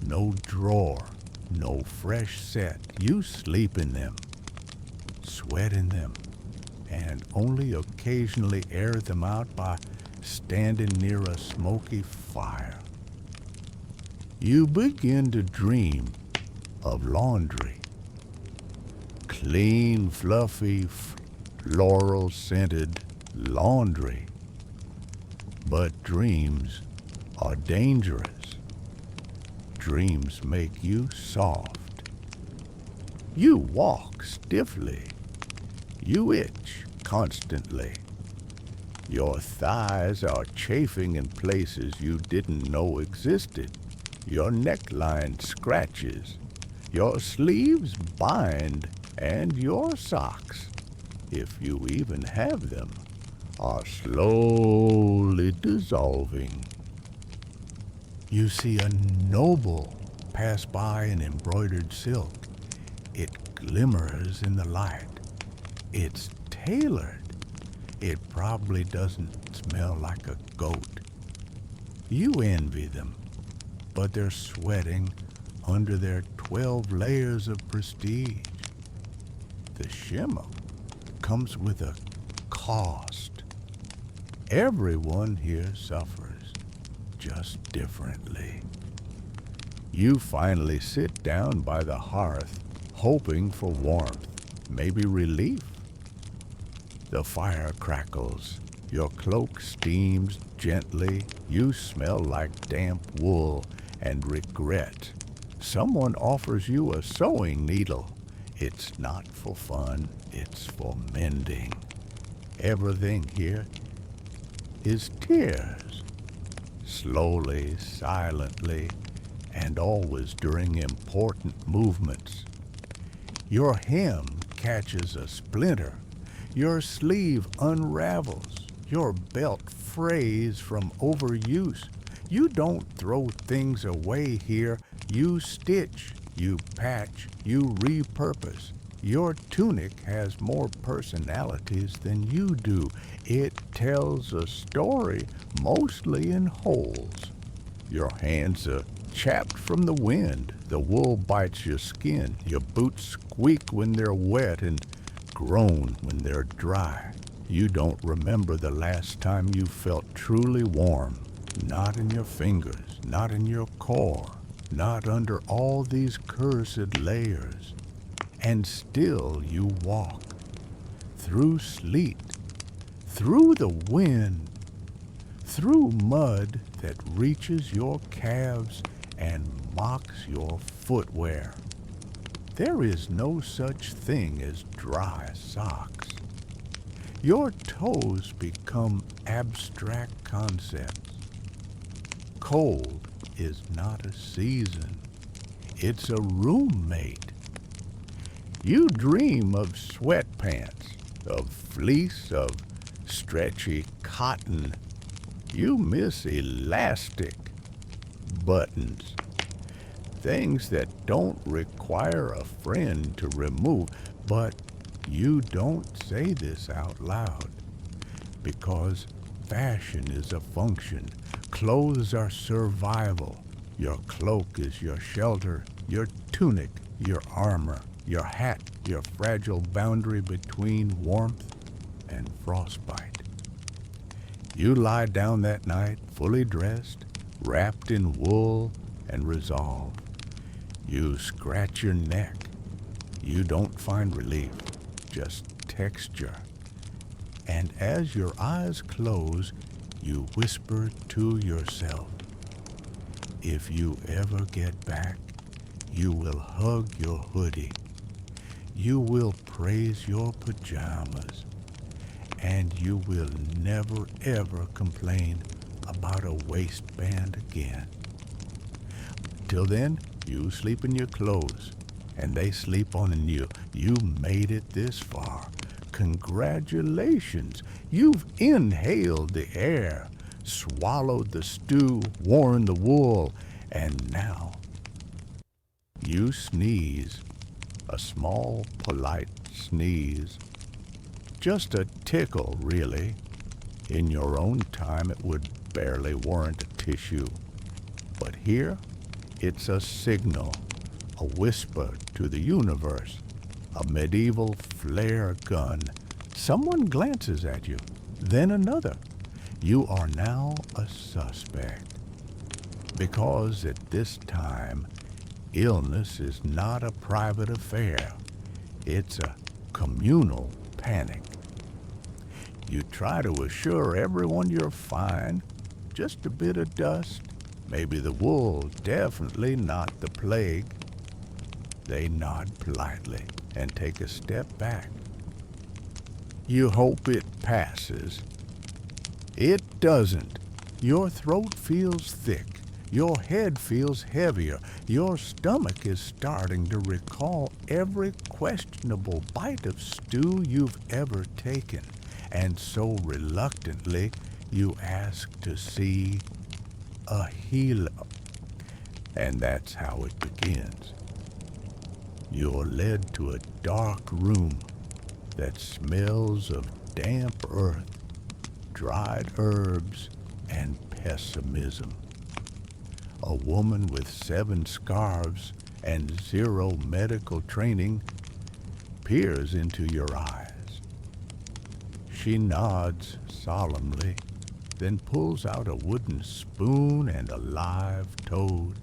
no drawer, no fresh set. You sleep in them, sweat in them, and only occasionally air them out by standing near a smoky fire. You begin to dream of laundry. Clean, fluffy, floral-scented laundry. But dreams are dangerous. Dreams make you soft. You walk stiffly. You itch constantly. Your thighs are chafing in places you didn't know existed. Your neckline scratches. Your sleeves bind, and your socks, if you even have them, are slowly dissolving. You see a noble pass by in embroidered silk. It glimmers in the light. It's tailored. It probably doesn't smell like a goat. You envy them, but they're sweating under their 12 layers of prestige. The shimmer comes with a cost. Everyone here suffers, just differently. You finally sit down by the hearth, hoping for warmth, maybe relief. The fire crackles. Your cloak steams gently. You smell like damp wool and regret. Someone offers you a sewing needle. It's not for fun, it's for mending. Everything here is tears. Slowly, silently, and always during important movements. Your hem catches a splinter. Your sleeve unravels. Your belt frays from overuse. You don't throw things away here. You stitch, you patch, you repurpose. Your tunic has more personalities than you do. It tells a story, mostly in holes. Your hands are chapped from the wind. The wool bites your skin. Your boots squeak when they're wet and groan when they're dry. You don't remember the last time you felt truly warm. Not in your fingers, not in your core, not under all these cursed layers. And still you walk, through sleet, through the wind, through mud that reaches your calves and mocks your footwear. There is no such thing as dry socks. Your toes become abstract concepts. Cold is not a season. It's a roommate. You dream of sweatpants, of fleece, of stretchy cotton. You miss elastic buttons. Things that don't require a friend to remove, but you don't say this out loud because fashion is a function. Clothes are survival. Your cloak is your shelter, your tunic, your armor, your hat, your fragile boundary between warmth and frostbite. You lie down that night, fully dressed, wrapped in wool and resolve. You scratch your neck. You don't find relief, just texture. And as your eyes close, you whisper to yourself, if you ever get back, you will hug your hoodie. You will praise your pajamas. And you will never ever complain about a waistband again. Till then, you sleep in your clothes. and they sleep on you. You made it this far. Congratulations. You've inhaled the air, swallowed the stew, worn the wool, and now you sneeze. A small, polite sneeze. Just a tickle, really. In your own time, it would barely warrant a tissue. But here, it's a signal, a whisper to the universe, a medieval flare gun. Someone glances at you, then another. You are now a suspect. Because at this time, illness is not a private affair. It's a communal panic. You try to assure everyone you're fine, just a bit of dust, maybe the wool, definitely not the plague. They nod politely and take a step back. You hope it passes. It doesn't. Your throat feels thick. Your head feels heavier. Your stomach is starting to recall every questionable bite of stew you've ever taken. And so reluctantly, you ask to see a healer. And that's how it begins. You're led to a dark room that smells of damp earth, dried herbs, and pessimism. A woman with 7 scarves and 0 medical training peers into your eyes. She nods solemnly, then pulls out a wooden spoon and a live toad.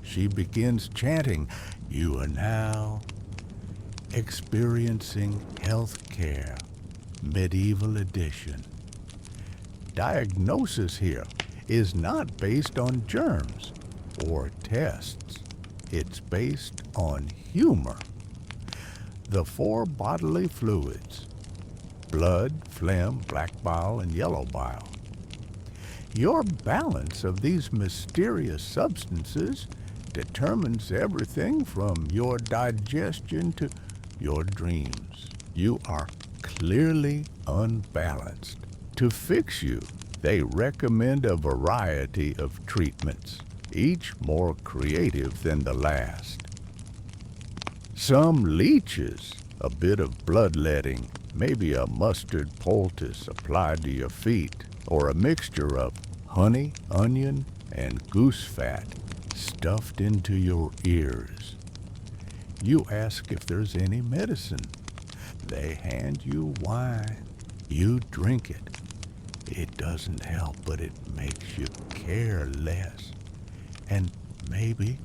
She begins chanting, "You are now experiencing health care, medieval edition." Diagnosis here is not based on germs or tests. It's based on humor. The 4 bodily fluids: blood, phlegm, black bile, and yellow bile. Your balance of these mysterious substances determines everything from your digestion to your dreams. You are clearly unbalanced. To fix you, they recommend a variety of treatments, each more creative than the last. Some leeches, a bit of bloodletting, maybe a mustard poultice applied to your feet, or a mixture of honey, onion, and goose fat stuffed into your ears. You ask if there's any medicine. They hand you wine. You drink it. It doesn't help, but it makes you care less. And maybe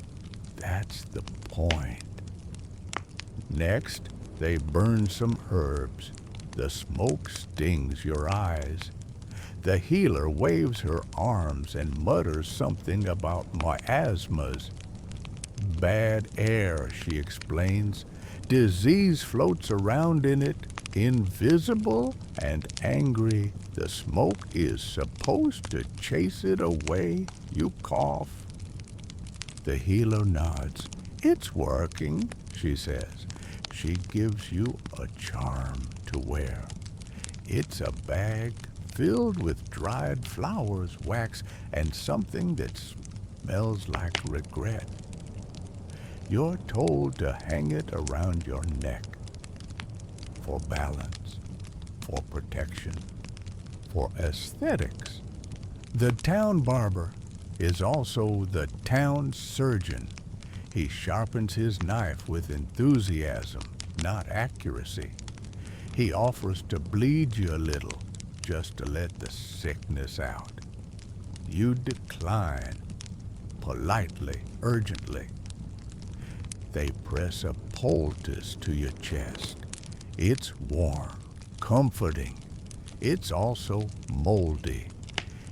that's the point. Next, they burn some herbs. The smoke stings your eyes. The healer waves her arms and mutters something about miasmas. Bad air, she explains. Disease floats around in it, invisible and angry. The smoke is supposed to chase it away. You cough. The healer nods. "It's working," she says. She gives you a charm to wear. It's a bag filled with dried flowers, wax, and something that smells like regret. You're told to hang it around your neck for balance, for protection, for aesthetics. The town barber is also the town surgeon. He sharpens his knife with enthusiasm, not accuracy. He offers to bleed you a little, just to let the sickness out. You decline, politely, urgently. They press a poultice to your chest. It's warm, comforting. It's also moldy.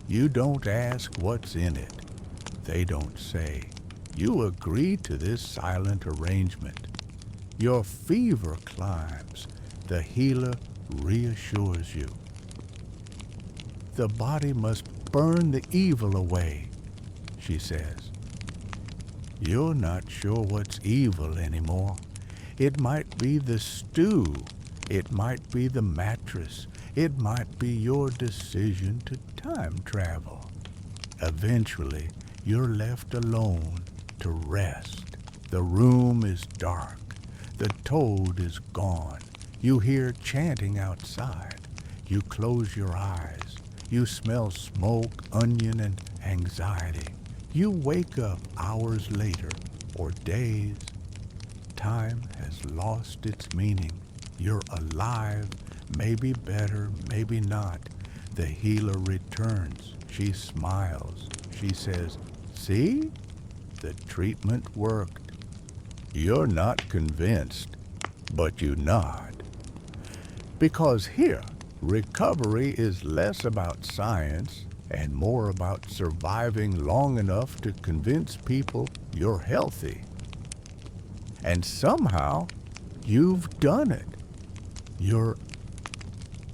You don't ask what's in it. They don't say. You agree to this silent arrangement. Your fever climbs. The healer reassures you. The body must burn the evil away, she says. You're not sure what's evil anymore. It might be the stew. It might be the mattress. It might be your decision to time travel. Eventually, you're left alone to rest. The room is dark. The toad is gone. You hear chanting outside. You close your eyes. You smell smoke, onion, and anxiety. You wake up hours later, or days. Time has lost its meaning. You're alive, maybe better, maybe not. The healer returns. She smiles. She says, "See? The treatment worked." You're not convinced, but you nod. Because here, recovery is less about science and more about surviving long enough to convince people you're healthy. And somehow, you've done it. You're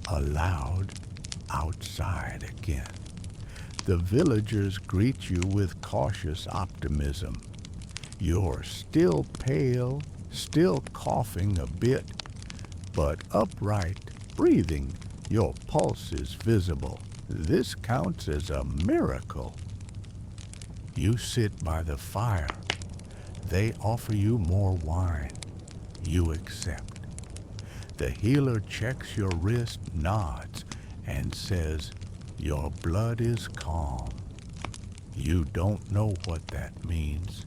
allowed outside again. The villagers greet you with cautious optimism. You're still pale, still coughing a bit, but upright, breathing. Your pulse is visible. This counts as a miracle. You sit by the fire. They offer you more wine. You accept. The healer checks your wrist, nods, and says, "Your blood is calm." You don't know what that means,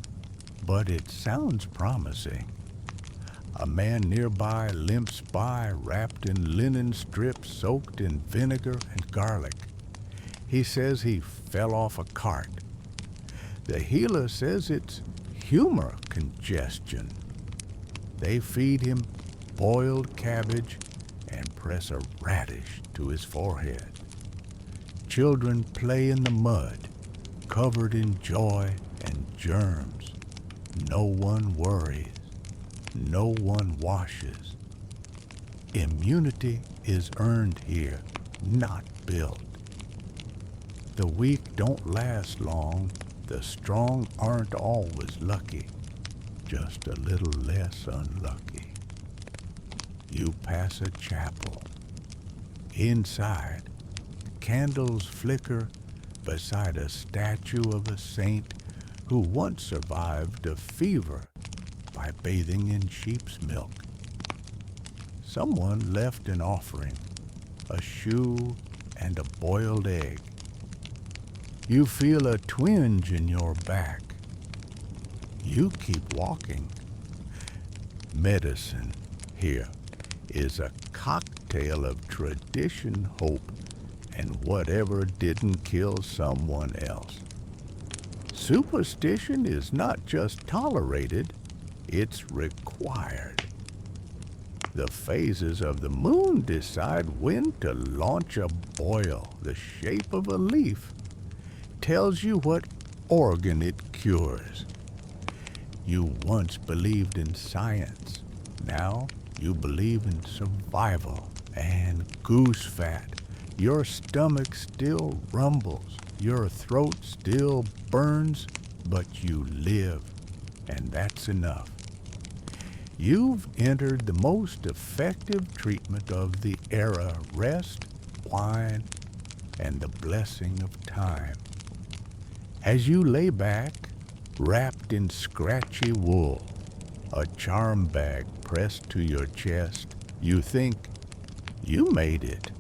but it sounds promising. A man nearby limps by, wrapped in linen strips soaked in vinegar and garlic. He says he fell off a cart. The healer says it's humor congestion. They feed him boiled cabbage and press a radish to his forehead. Children play in the mud, covered in joy and germs. No one worries. No one washes. Immunity is earned here, not built. The weak don't last long. The strong aren't always lucky, just a little less unlucky. You pass a chapel. Inside, candles flicker beside a statue of a saint who once survived a fever by bathing in sheep's milk. Someone left an offering, a shoe and a boiled egg. You feel a twinge in your back. You keep walking. Medicine here is a cocktail of tradition, hope, and whatever didn't kill someone else. Superstition is not just tolerated, it's required. The phases of the moon decide when to launch a boil. The shape of a leaf tells you what organ it cures. You once believed in science. Now you believe in survival and goose fat. Your stomach still rumbles. Your throat still burns, but you live, and that's enough. You've entered the most effective treatment of the era: rest, wine, and the blessing of time. As you lay back, wrapped in scratchy wool, a charm bag pressed to your chest, you think, you made it.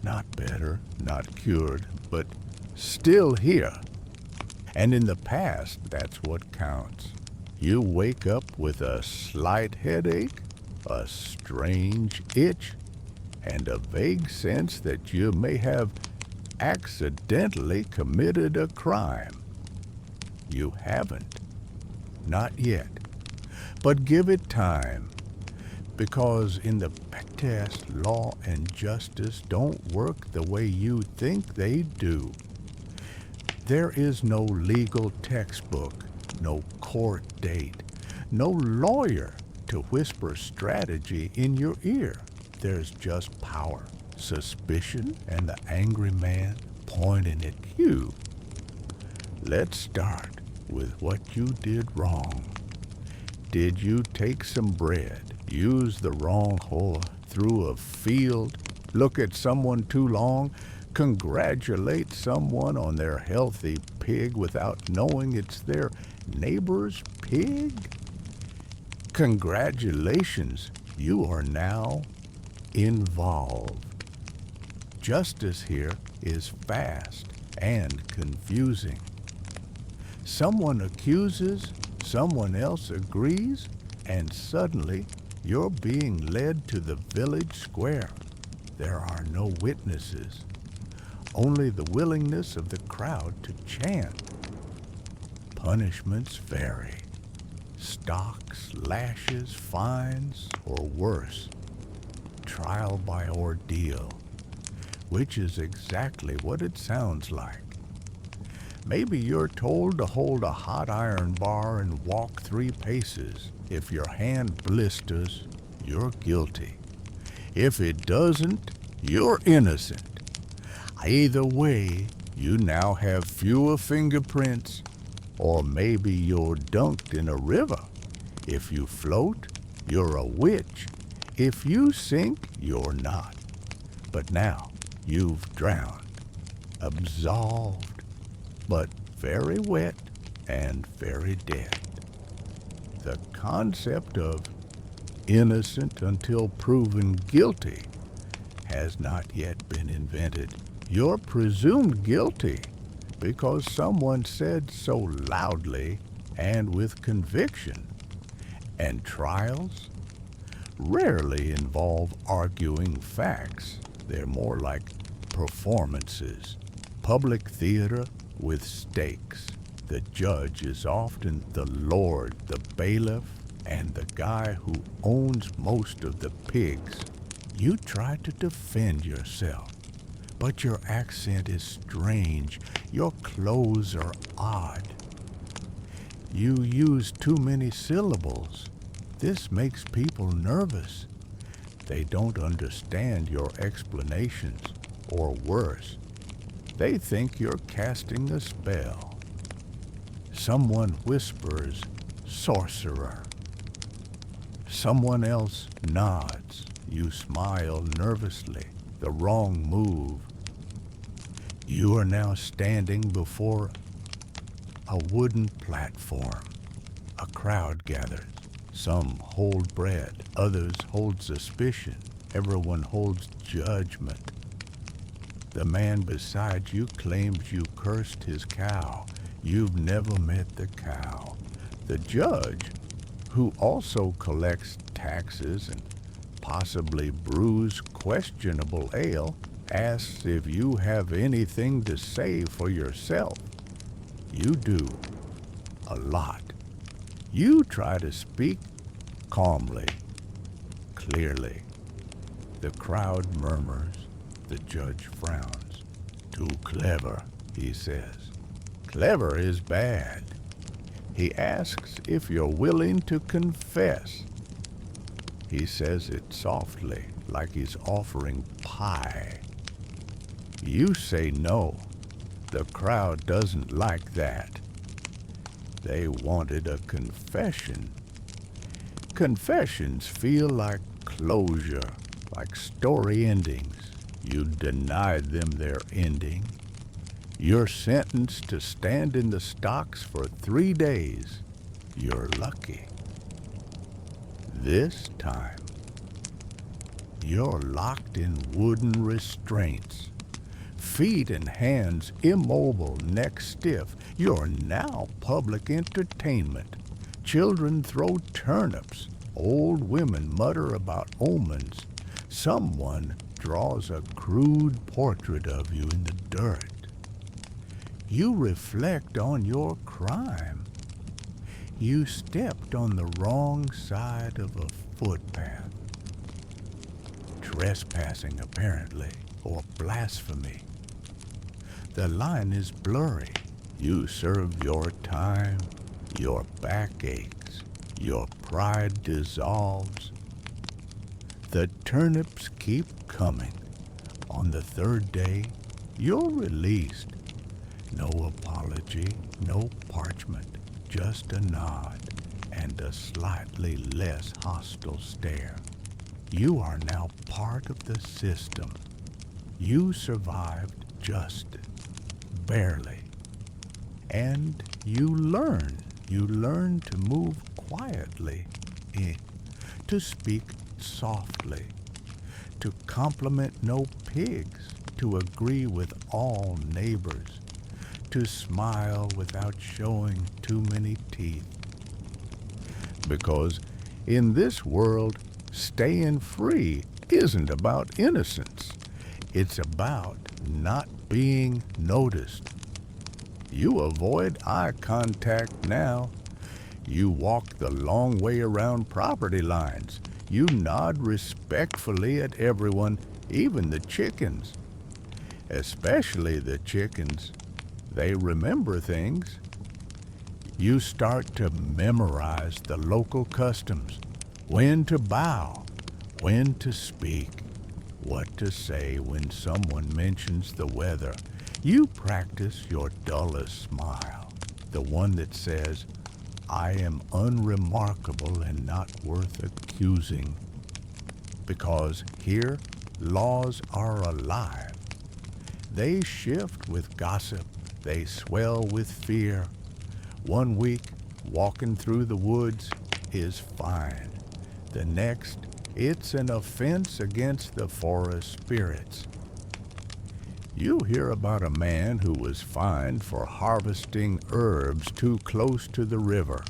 Not better, not cured, but still here. And in the past, that's what counts. You wake up with a slight headache, a strange itch, and a vague sense that you may have accidentally committed a crime. You haven't. Not yet. But give it time. Because in the test, law and justice don't work the way you think they do. There is no legal textbook, no court date, no lawyer to whisper strategy in your ear. There's just power, suspicion, and the angry man pointing at you. Let's start with what you did wrong. Did you take some bread, use the wrong hoe through a field, look at someone too long, congratulate someone on their healthy pig without knowing it's their neighbor's pig? Congratulations, you are now involved. Justice here is fast and confusing. Someone accuses, someone else agrees, and suddenly you're being led to the village square. There are no witnesses, only the willingness of the crowd to chant. Punishments vary. Stocks, lashes, fines, or worse. Trial by ordeal, which is exactly what it sounds like. Maybe you're told to hold a hot iron bar and walk 3 paces. If your hand blisters, you're guilty. If it doesn't, you're innocent. Either way, you now have fewer fingerprints, or maybe you're dunked in a river. If you float, you're a witch. If you sink, you're not. But now you've drowned, absolved, but very wet and very dead. The concept of innocent until proven guilty has not yet been invented. You're presumed guilty because someone said so loudly and with conviction. And trials rarely involve arguing facts. They're more like performances, public theater with stakes. The judge is often the lord, the bailiff, and the guy who owns most of the pigs. You try to defend yourself, but your accent is strange. Your clothes are odd. You use too many syllables. This makes people nervous. They don't understand your explanations, or worse, they think you're casting a spell. Someone whispers, sorcerer. Someone else nods. You smile nervously. The wrong move. You are now standing before a wooden platform. A crowd gathers. Some hold bread, others hold suspicion. Everyone holds judgment. The man beside you claims you cursed his cow. You've never met the cow. The judge, who also collects taxes and possibly brews questionable ale, asks if you have anything to say for yourself. You do. A lot. You try to speak calmly, clearly. The crowd murmurs. The judge frowns. Too clever, he says. Clever is bad. He asks if you're willing to confess. He says it softly, like he's offering pie. You say no. The crowd doesn't like that. They wanted a confession. Confessions feel like closure, like story endings. You denied them their ending. You're sentenced to stand in the stocks for 3 days. You're lucky. This time, you're locked in wooden restraints. Feet and hands immobile, neck stiff. You're now public entertainment. Children throw turnips. Old women mutter about omens. Someone draws a crude portrait of you in the dirt. You reflect on your crime. You stepped on the wrong side of a footpath. Trespassing, apparently, or blasphemy. The line is blurry. You serve your time, your back aches, your pride dissolves. The turnips keep coming. On the 3rd day, you're released. No apology, no parchment. just a nod and a slightly less hostile stare. You are now part of the system. You survived just barely. And you learn. You learn to move quietly, to speak softly, to compliment no pigs, to agree with all neighbors, to smile without showing too many teeth. Because in this world, staying free isn't about innocence. It's about not being noticed. You avoid eye contact now. You walk the long way around property lines. You nod respectfully at everyone, even the chickens. Especially the chickens. They remember things. You start to memorize the local customs, when to bow, when to speak, what to say when someone mentions the weather. You practice your dullest smile, the one that says, I am unremarkable and not worth accusing. Because here, laws are alive. They shift with gossip. They swell with fear. One week, walking through the woods is fine. The next, it's an offense against the forest spirits. You hear about a man who was fined for harvesting herbs too close to the river.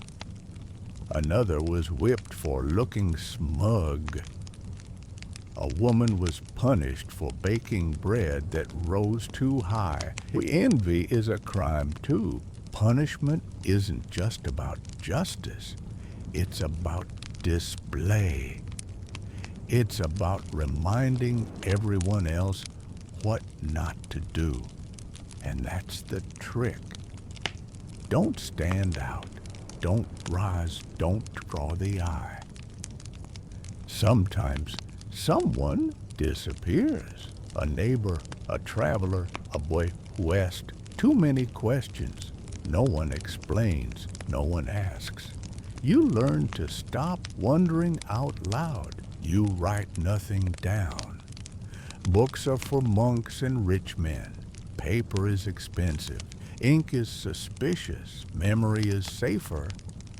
Another was whipped for looking smug. A woman was punished for baking bread that rose too high. Envy is a crime too. Punishment isn't just about justice. It's about display. It's about reminding everyone else what not to do. And that's the trick. Don't stand out. Don't rise. Don't draw the eye. Sometimes someone disappears. A neighbor, a traveler, a boy who asked too many questions. No one explains. No one asks. You learn to stop wondering out loud. You write nothing down. Books are for monks and rich men. Paper is expensive. Ink is suspicious. Memory is safer.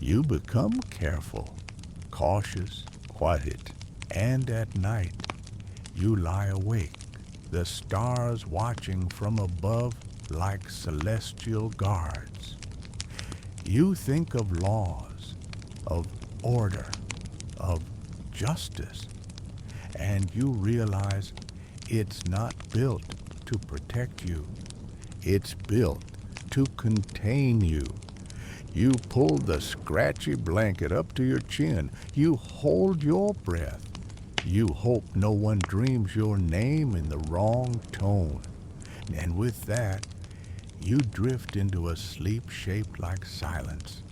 You become careful, cautious, quiet. And at night, you lie awake, the stars watching from above like celestial guards. You think of laws, of order, of justice, and you realize it's not built to protect you. It's built to contain you. You pull the scratchy blanket up to your chin. You hold your breath. You hope no one dreams your name in the wrong tone. And with that, you drift into a sleep shaped like silence.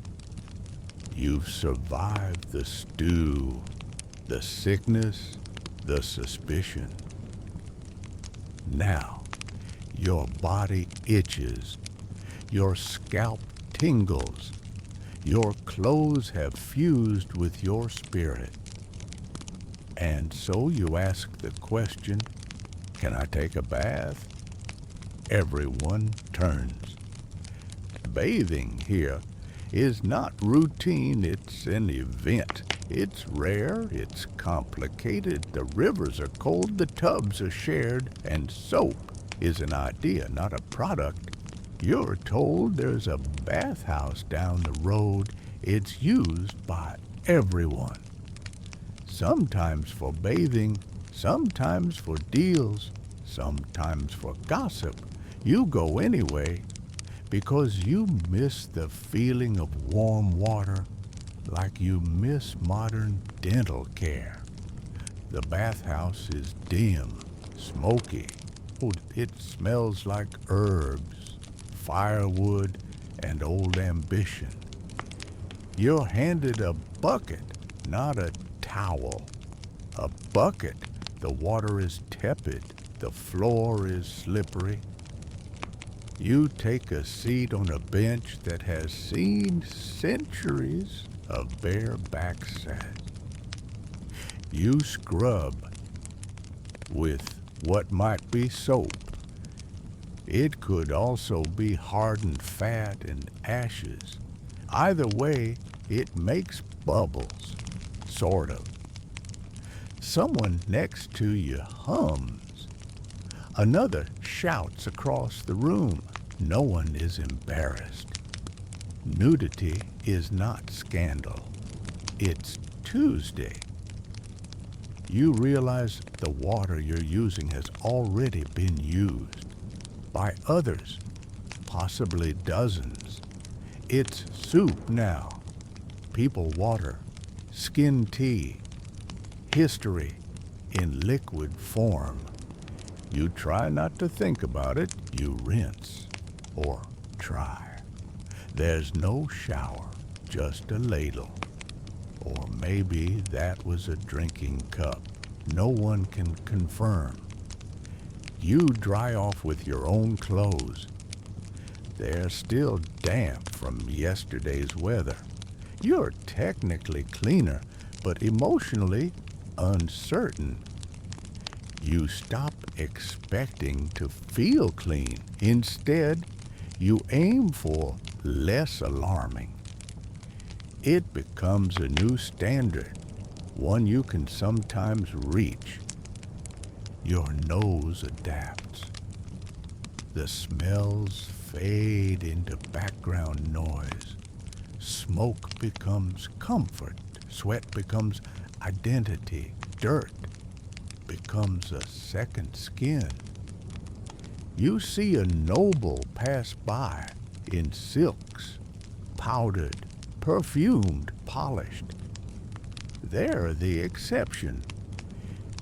You've survived the stew, the sickness, the suspicion. Now, your body itches, your scalp tingles, your clothes have fused with your spirit. And so you ask the question, can I take a bath? Everyone turns. Bathing here is not routine, it's an event. It's rare, it's complicated, the rivers are cold, the tubs are shared, and soap is an idea, not a product. You're told there's a bathhouse down the road. It's used by everyone. Sometimes for bathing, sometimes for deals, sometimes for gossip. You go anyway because you miss the feeling of warm water like you miss modern dental care. The bathhouse is dim, smoky. Oh, it smells like herbs, firewood, and old ambition. You're handed a bucket, not a towel. A bucket. The water is tepid. The floor is slippery. You take a seat on a bench that has seen centuries of bareback sand. You scrub with what might be soap. It could also be hardened fat and ashes. Either way, it makes bubbles, sort of. Someone next to you hums. Another shouts across the room. No one is embarrassed. Nudity is not scandal. It's Tuesday. You realize the water you're using has already been used by others, possibly dozens. It's soup now, people water, skin tea, history in liquid form. You try not to think about it, you rinse, or try. There's no shower, just a ladle. Or maybe that was a drinking cup. No one can confirm. You dry off with your own clothes. They're still damp from yesterday's weather. You're technically cleaner, but emotionally uncertain. You stop expecting to feel clean. Instead, you aim for less alarming. It becomes a new standard, one you can sometimes reach. Your nose adapts. The smells fade into background noise. Smoke becomes comfort. Sweat becomes identity. Dirt becomes a second skin. You see a noble pass by in silks, powdered, perfumed, polished. They're the exception.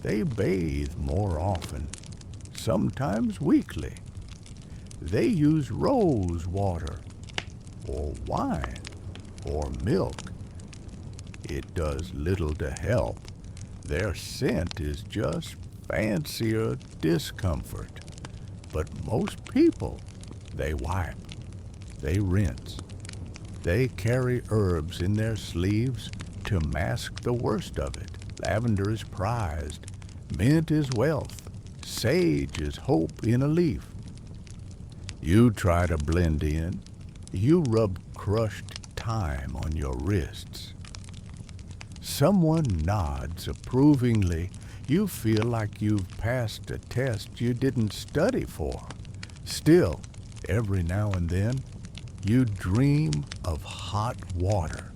They bathe more often, sometimes weekly. They use rose water, or wine, or milk. It does little to help. Their scent is just fancier discomfort. But most people, they wipe, they rinse. They carry herbs in their sleeves to mask the worst of it. Lavender is prized. Mint is wealth. Sage is hope in a leaf. You try to blend in. You rub crushed thyme on your wrists. Someone nods approvingly. You feel like you've passed a test you didn't study for. Still, every now and then, you dream of hot water,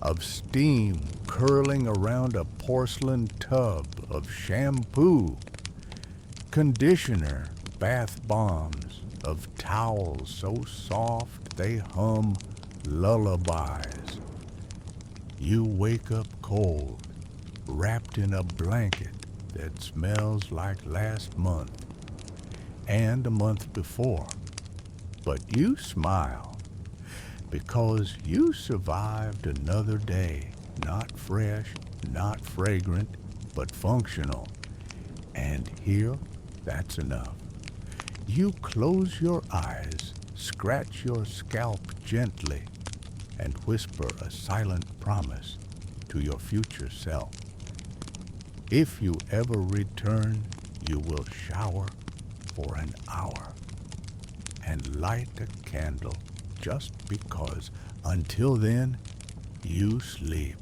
of steam curling around a porcelain tub, of shampoo, conditioner, bath bombs, of towels so soft they hum lullabies. You wake up cold, wrapped in a blanket that smells like last month and a month before. But you smile because you survived another day, not fresh, not fragrant, but functional. And here, that's enough. You close your eyes, scratch your scalp gently, and whisper a silent promise to your future self. If you ever return, you will shower for an hour and light a candle just because until then, you sleep.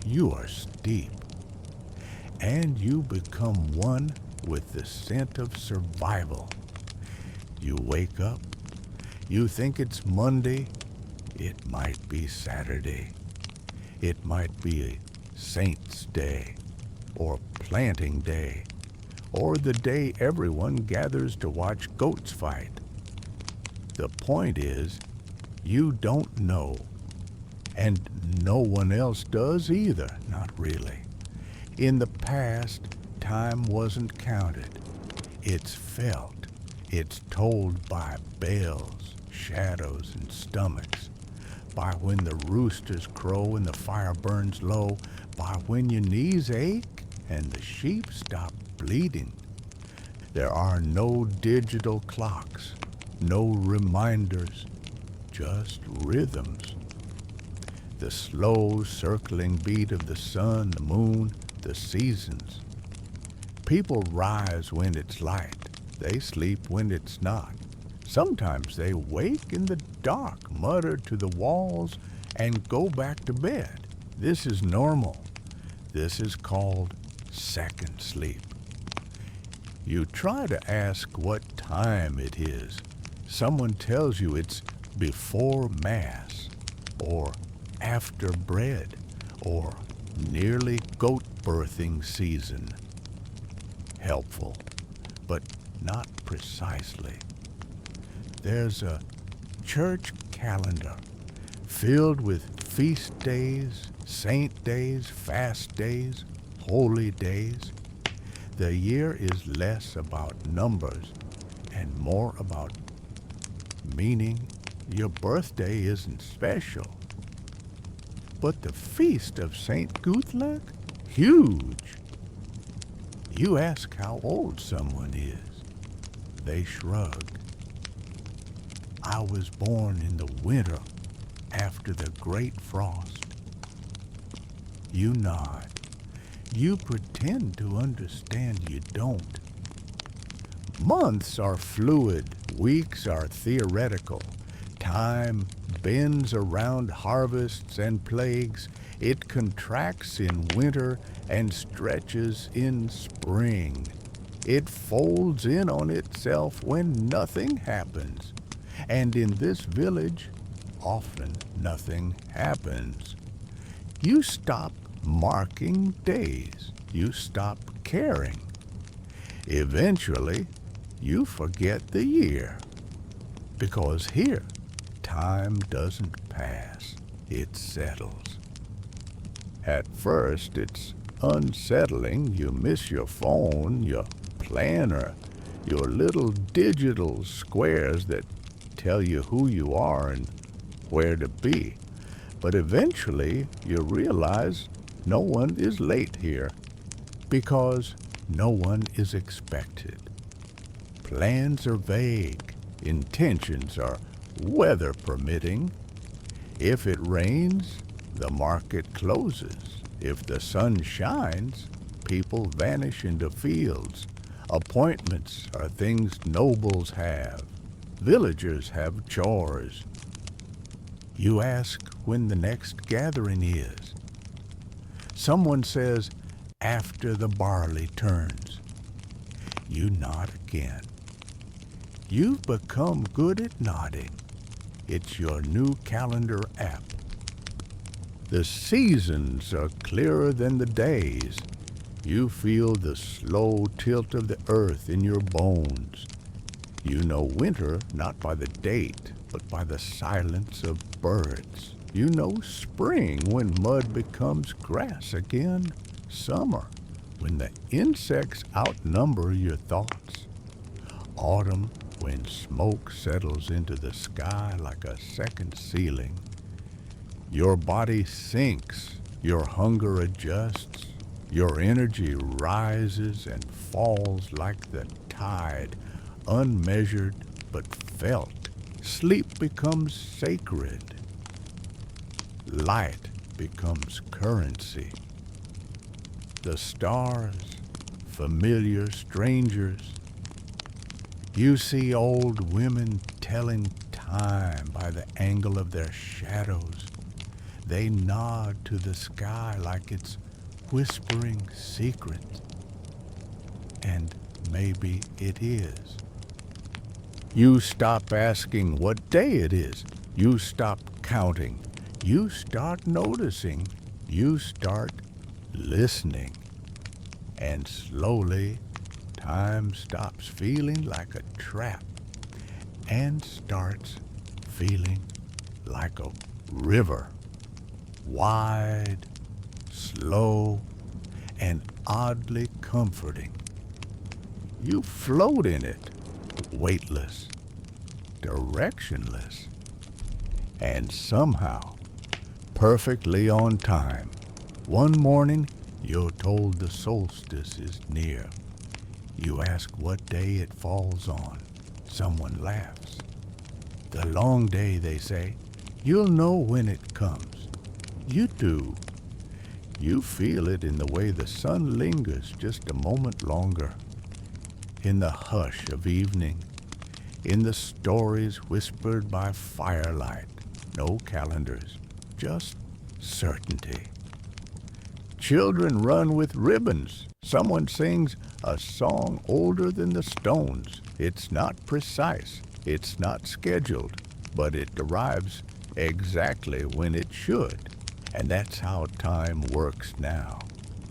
You are steep. And you become one with the scent of survival. You wake up. You think it's Monday. It might be Saturday. It might be a Saint's Day, or Planting Day, or the day everyone gathers to watch goats fight. The point is, you don't know, and no one else does either, not really. In the past, time wasn't counted. It's felt. It's told by bells, shadows, and stomachs, by when the roosters crow and the fire burns low, by when your knees ache and the sheep stop bleeding. There are no digital clocks, no reminders, just rhythms. The slow circling beat of the sun, the moon, the seasons. People rise when it's light. They sleep when it's not. Sometimes they wake in the dark, mutter to the walls, and go back to bed. This is normal. This is called second sleep. You try to ask what time it is. Someone tells you it's before Mass, or after bread, or nearly goat birthing season. Helpful, but not precisely. There's a church calendar filled with feast days, saint days, fast days, holy days. The year is less about numbers and more about meaning. Your birthday isn't special. But the feast of St. Guthlac? Huge. You ask how old someone is. They shrug. I was born in the winter after the great frost. You nod. You pretend to understand you don't. Months are fluid, weeks are theoretical. Time bends around harvests and plagues. It contracts in winter and stretches in spring. It folds in on itself when nothing happens. And in this village, often nothing happens. You stop marking days. You stop caring. Eventually, you forget the year. Because here, time doesn't pass. It settles. At first, it's unsettling. You miss your phone, your planner, your little digital squares that tell you who you are and where to be. But eventually, you realize no one is late here because no one is expected. Plans are vague. Intentions are weather permitting. If it rains, the market closes. If the sun shines, people vanish into fields. Appointments are things nobles have. Villagers have chores. You ask when the next gathering is. Someone says, after the barley turns. You nod again. You've become good at nodding. It's your new calendar app. The seasons are clearer than the days. You feel the slow tilt of the earth in your bones. You know winter not by the date, but by the silence of birds. You know spring when mud becomes grass again. Summer when the insects outnumber your thoughts. Autumn when smoke settles into the sky like a second ceiling. Your body sinks, your hunger adjusts, your energy rises and falls like the tide, unmeasured but felt. Sleep becomes sacred. Light becomes currency. The stars, familiar strangers. You see old women telling time by the angle of their shadows. They nod to the sky like it's whispering secrets. And maybe it is. You stop asking what day it is. You stop counting. You start noticing. You start listening. And slowly, time stops feeling like a trap and starts feeling like a river. Wide, slow, and oddly comforting. You float in it, weightless, directionless, and somehow perfectly on time. One morning, you're told the solstice is near. You ask what day it falls on. Someone laughs. The long day, they say, you'll know when it comes. You do. You feel it in the way the sun lingers just a moment longer, in the hush of evening, in the stories whispered by firelight. No calendars, just certainty. Children run with ribbons. Someone sings a song older than the stones. It's not precise, it's not scheduled, but it arrives exactly when it should. And that's how time works now.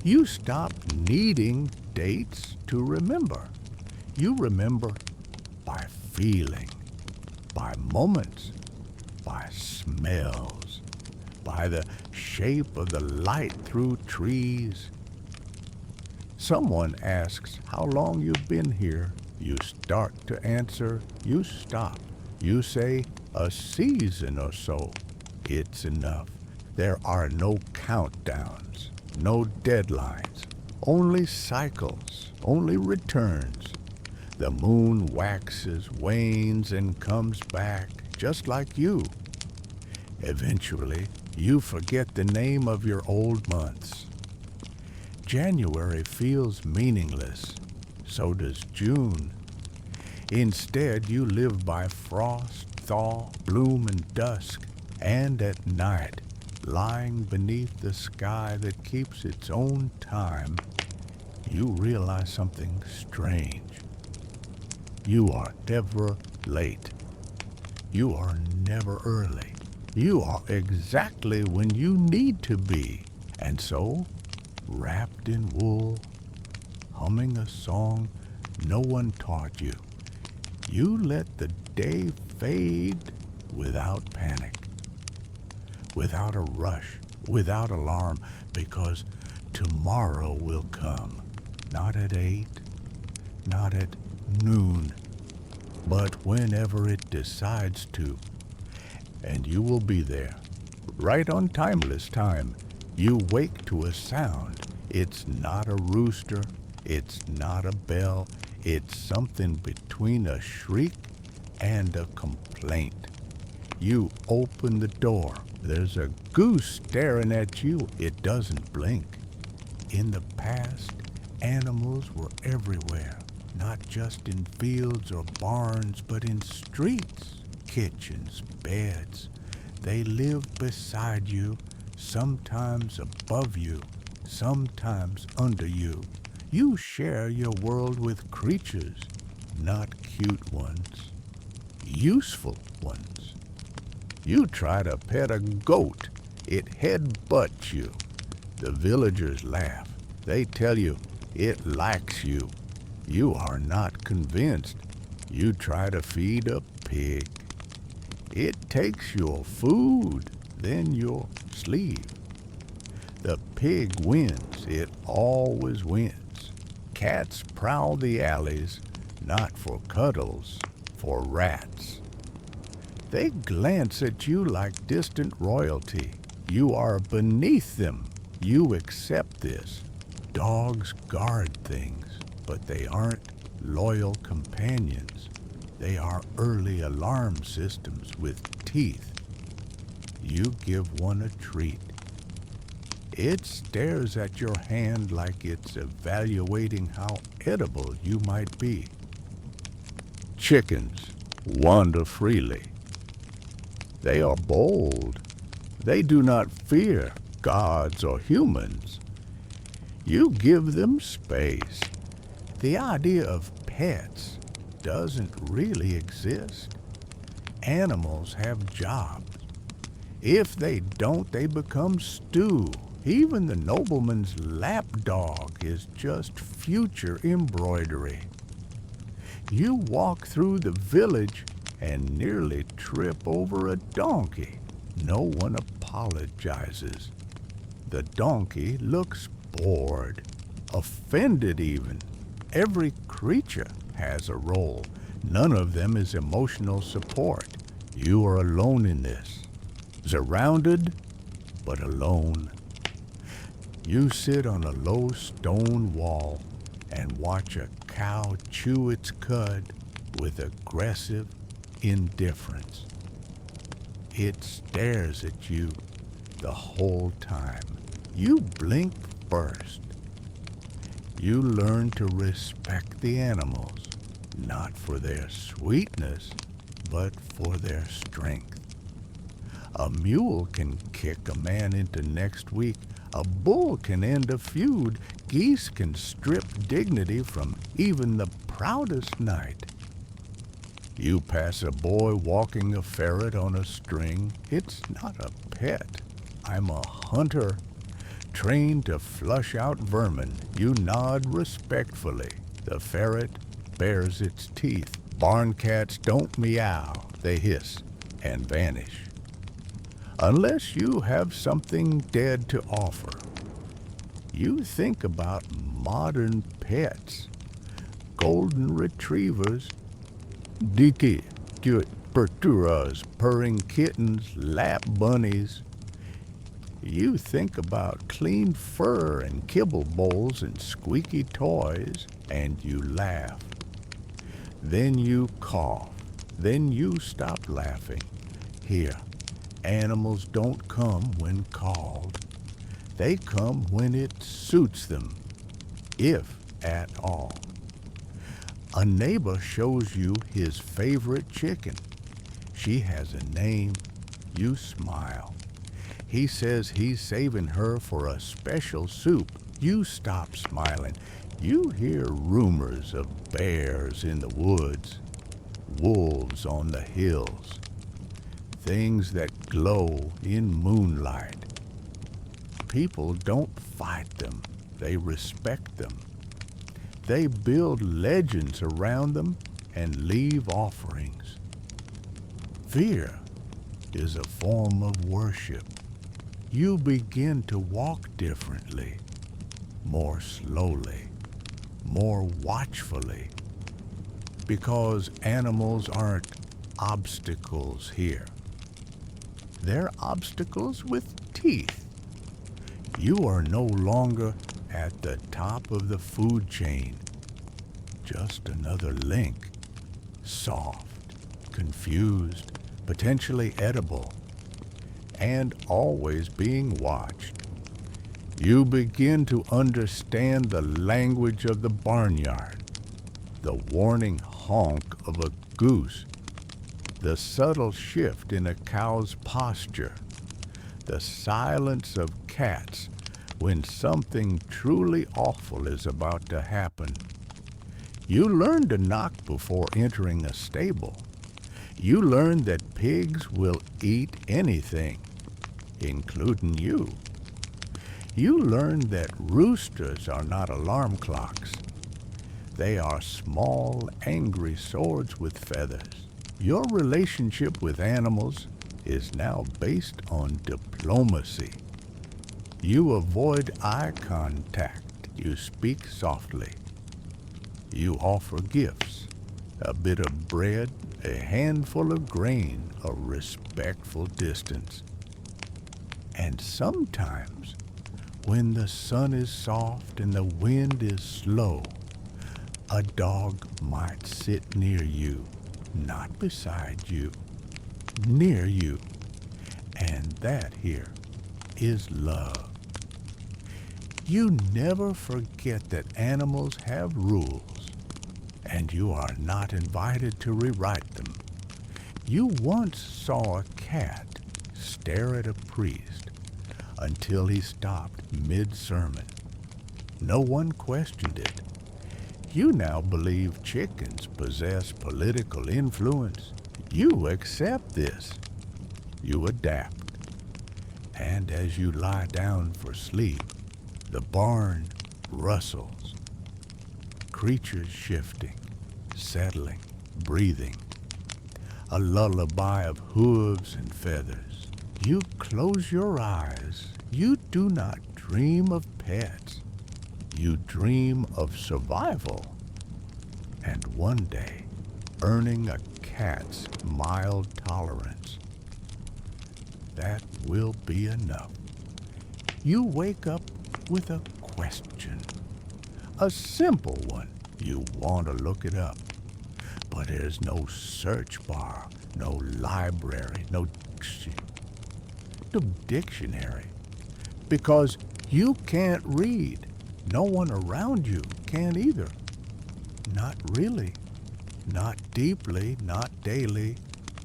You stop needing dates to remember. You remember by feeling, by moments, by smells, by the shape of the light through trees. Someone asks how long you've been here. You start to answer, you stop. You say a season or so. It's enough. There are no countdowns, no deadlines, only cycles, only returns. The moon waxes, wanes, and comes back, just like you. Eventually, you forget the name of your old months. January feels meaningless. So does June. Instead, you live by frost, thaw, bloom, and dusk, and at night, lying beneath the sky that keeps its own time, you realize something strange. You are never late. You are never early. You are exactly when you need to be. And so, wrapped in wool, humming a song no one taught you, you let the day fade without panic, without a rush, without alarm, because tomorrow will come. Not at 8, not at noon, but whenever it decides to. And you will be there, right on timeless time. You wake to a sound. It's not a rooster, it's not a bell, it's something between a shriek and a complaint. You open the door. There's a goose staring at you. It doesn't blink. In the past, animals were everywhere, not just in fields or barns, but in streets, kitchens, beds. They lived beside you, sometimes above you, sometimes under you. You share your world with creatures, not cute ones, useful ones. You try to pet a goat, it headbutts you. The villagers laugh. They tell you it likes you. You are not convinced. You try to feed a pig. It takes your food, then your sleeve. The pig wins. It always wins. Cats prowl the alleys, not for cuddles, for rats. They glance at you like distant royalty. You are beneath them. You accept this. Dogs guard things, but they aren't loyal companions. They are early alarm systems with teeth. You give one a treat. It stares at your hand like it's evaluating how edible you might be. Chickens wander freely. They are bold. They do not fear gods or humans. You give them space. The idea of pets doesn't really exist. Animals have jobs. If they don't, they become stew. Even the nobleman's lapdog is just future embroidery. You walk through the village and nearly trip over a donkey. No one apologizes. The donkey looks bored, offended even. Every creature has a role. None of them is emotional support. You are alone in this. Surrounded, but alone. You sit on a low stone wall and watch a cow chew its cud with aggressive indifference. It stares at you the whole time. You blink first. You learn to respect the animals, not for their sweetness, but for their strength. A mule can kick a man into next week. A bull can end a feud. Geese can strip dignity from even the proudest knight. You pass a boy walking a ferret on a string. It's not a pet. I'm a hunter, trained to flush out vermin. You nod respectfully. The ferret bares its teeth. Barn cats don't meow. They hiss and vanish. Unless you have something dead to offer. You think about modern pets. Golden retrievers, dicky, cute perturas, purring kittens, lap bunnies. You think about clean fur and kibble bowls and squeaky toys, and you laugh. Then you cough. Then you stop laughing. Here, animals don't come when called. They come when it suits them, if at all. A neighbor shows you his favorite chicken. She has a name. You smile. He says he's saving her for a special soup. You stop smiling. You hear rumors of bears in the woods, wolves on the hills, things that glow in moonlight. People don't fight them. They respect them. They build legends around them and leave offerings. Fear is a form of worship. You begin to walk differently, more slowly, more watchfully, because animals aren't obstacles here. They're obstacles with teeth. You are no longer at the top of the food chain, just another link, soft, confused, potentially edible, and always being watched. You begin to understand the language of the barnyard, the warning honk of a goose, the subtle shift in a cow's posture, the silence of cats when something truly awful is about to happen. You learn to knock before entering a stable. You learn that pigs will eat anything, including you. You learn that roosters are not alarm clocks. They are small, angry swords with feathers. Your relationship with animals is now based on diplomacy. You avoid eye contact. You speak softly. You offer gifts, a bit of bread, a handful of grain, a respectful distance. And sometimes, when the sun is soft and the wind is slow, a dog might sit near you, not beside you, near you. And that here is love. You never forget that animals have rules, and you are not invited to rewrite them. You once saw a cat stare at a priest until he stopped mid-sermon. No one questioned it. You now believe chickens possess political influence. You accept this. You adapt. And as you lie down for sleep, the barn rustles. Creatures shifting, settling, breathing. A lullaby of hooves and feathers. You close your eyes. You do not dream of pets. You dream of survival. And one day, earning a cat's mild tolerance. That will be enough. You wake up with a question. A simple one. You want to look it up. But there's no search bar, no library, no dictionary, because you can't read. No one around you can either. Not really, not deeply, not daily.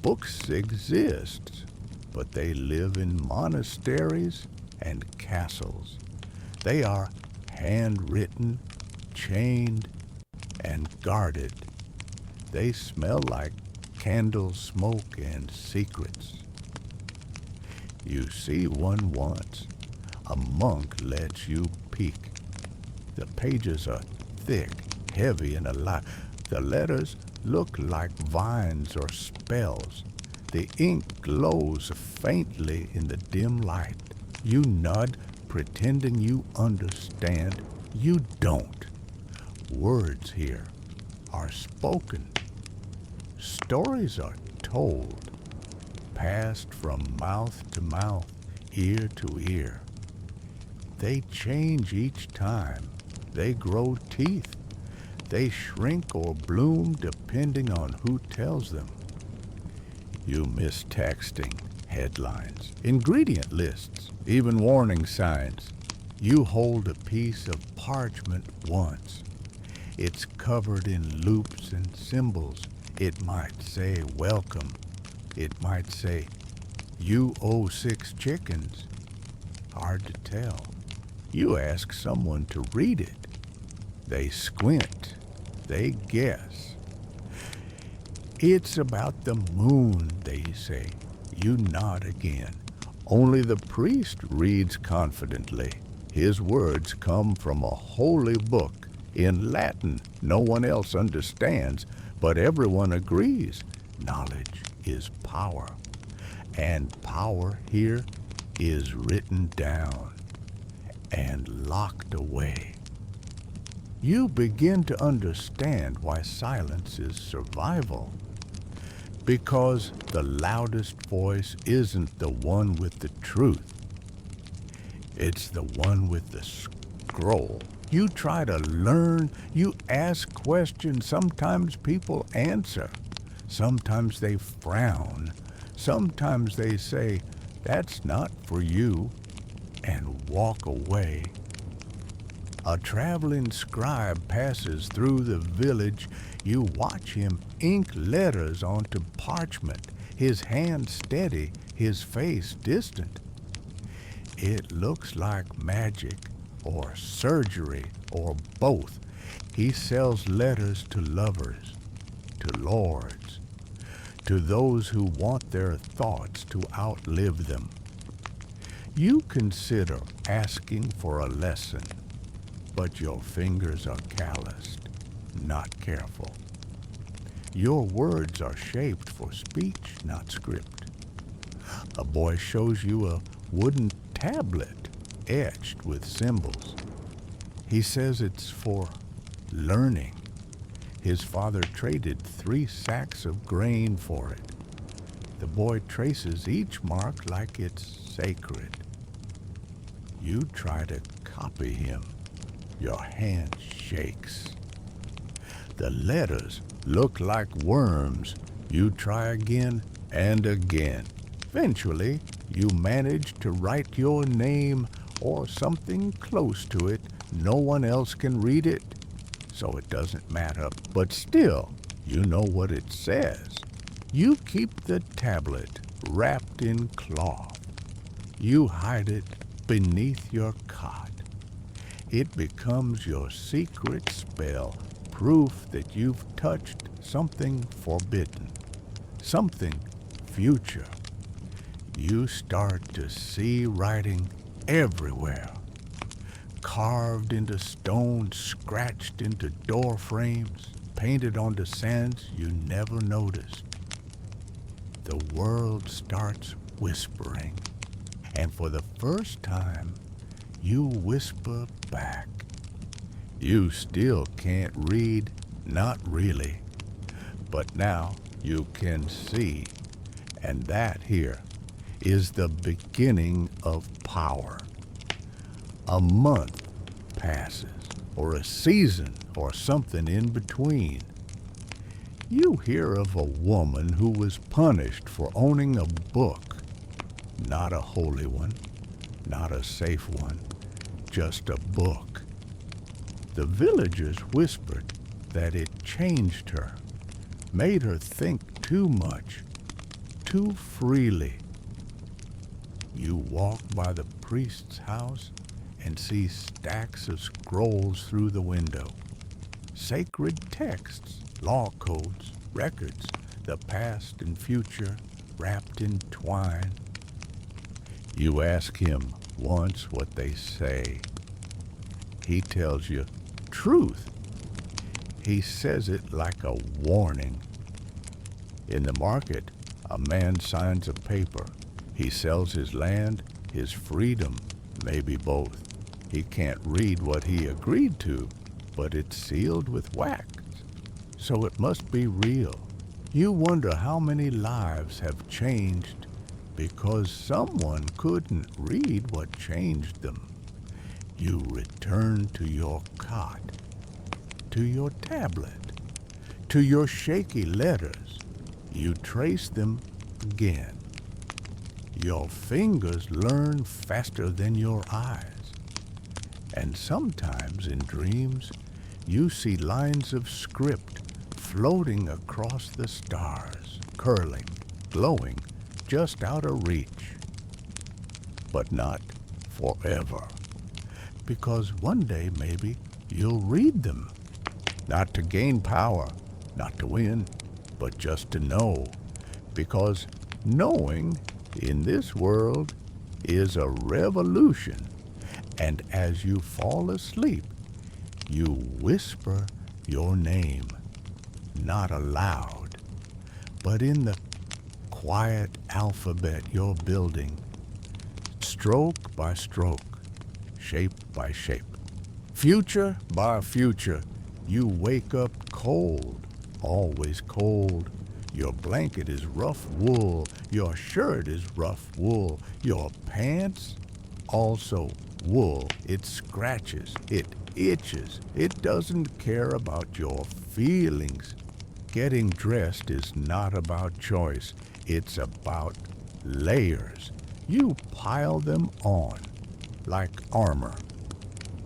Books exist, but they live in monasteries and castles. They are handwritten, chained, and guarded. They smell like candle smoke and secrets. You see one once. A monk lets you peek. The pages are thick, heavy, and alive. The letters look like vines or spells. The ink glows faintly in the dim light. You nod, pretending you understand. You don't. Words here are spoken. Stories are told, passed from mouth to mouth, ear to ear. They change each time. They grow teeth. They shrink or bloom depending on who tells them. You miss texting, headlines, ingredient lists, even warning signs. You hold a piece of parchment once. It's covered in loops and symbols. It might say welcome. It might say, you owe 6 chickens. Hard to tell. You ask someone to read it. They squint. They guess. It's about the moon, they say. You nod again. Only the priest reads confidently. His words come from a holy book in Latin no one else understands, but everyone agrees. Knowledge is power, and power here is written down and locked away. You begin to understand why silence is survival. Because the loudest voice isn't the one with the truth. It's the one with the scroll. You try to learn, you ask questions. Sometimes people answer. Sometimes they frown. Sometimes they say, that's not for you, and walk away. A traveling scribe passes through the village. You watch him ink letters onto parchment, his hand steady, his face distant. It looks like magic or surgery or both. He sells letters to lovers, to lords, to those who want their thoughts to outlive them. You consider asking for a lesson, but your fingers are calloused, not careful. Your words are shaped for speech, not script. A boy shows you a wooden tablet etched with symbols. He says it's for learning. His father traded 3 sacks of grain for it. The boy traces each mark like it's sacred. You try to copy him. Your hand shakes. The letters look like worms. You try again and again. Eventually, you manage to write your name or something close to it. No one else can read it, so it doesn't matter. But still, you know what it says. You keep the tablet wrapped in cloth. You hide it beneath your cot. It becomes your secret spell, proof that you've touched something forbidden, something future. You start to see writing everywhere, carved into stone, scratched into door frames, painted onto sands you never noticed. The world starts whispering, and for the first time, you whisper back. You still can't read, not really, but now you can see, and that here is the beginning of power. A month passes, or a season, or something in between. You hear of a woman who was punished for owning a book Not a holy one, not a safe one, just a book. The villagers whispered that it changed her, made her think too much, too freely. You walk by the priest's house and see stacks of scrolls through the window. Sacred texts, law codes, records, the past and future wrapped in twine. You ask him once what they say. He tells you truth. He says it like a warning. In the market, a man signs a paper. He sells his land, his freedom, maybe both. He can't read what he agreed to, but it's sealed with wax, so it must be real. You wonder how many lives have changed because someone couldn't read what changed them. You return to your cot, to your tablet, to your shaky letters. You trace them again. Your fingers learn faster than your eyes. And sometimes in dreams, you see lines of script floating across the stars, curling, glowing, just out of reach. But not forever. Because one day maybe you'll read them. Not to gain power, not to win, but just to know. Because knowing in this world is a revolution. And as you fall asleep, you whisper your name, not aloud, but in the quiet alphabet you're building, stroke by stroke, shape by shape. Future by future, you wake up cold, always cold. Your blanket is rough wool, your shirt is rough wool, your pants also wool. It scratches, it itches, it doesn't care about your feelings. Getting dressed is not about choice, it's about layers. You pile them on like armor.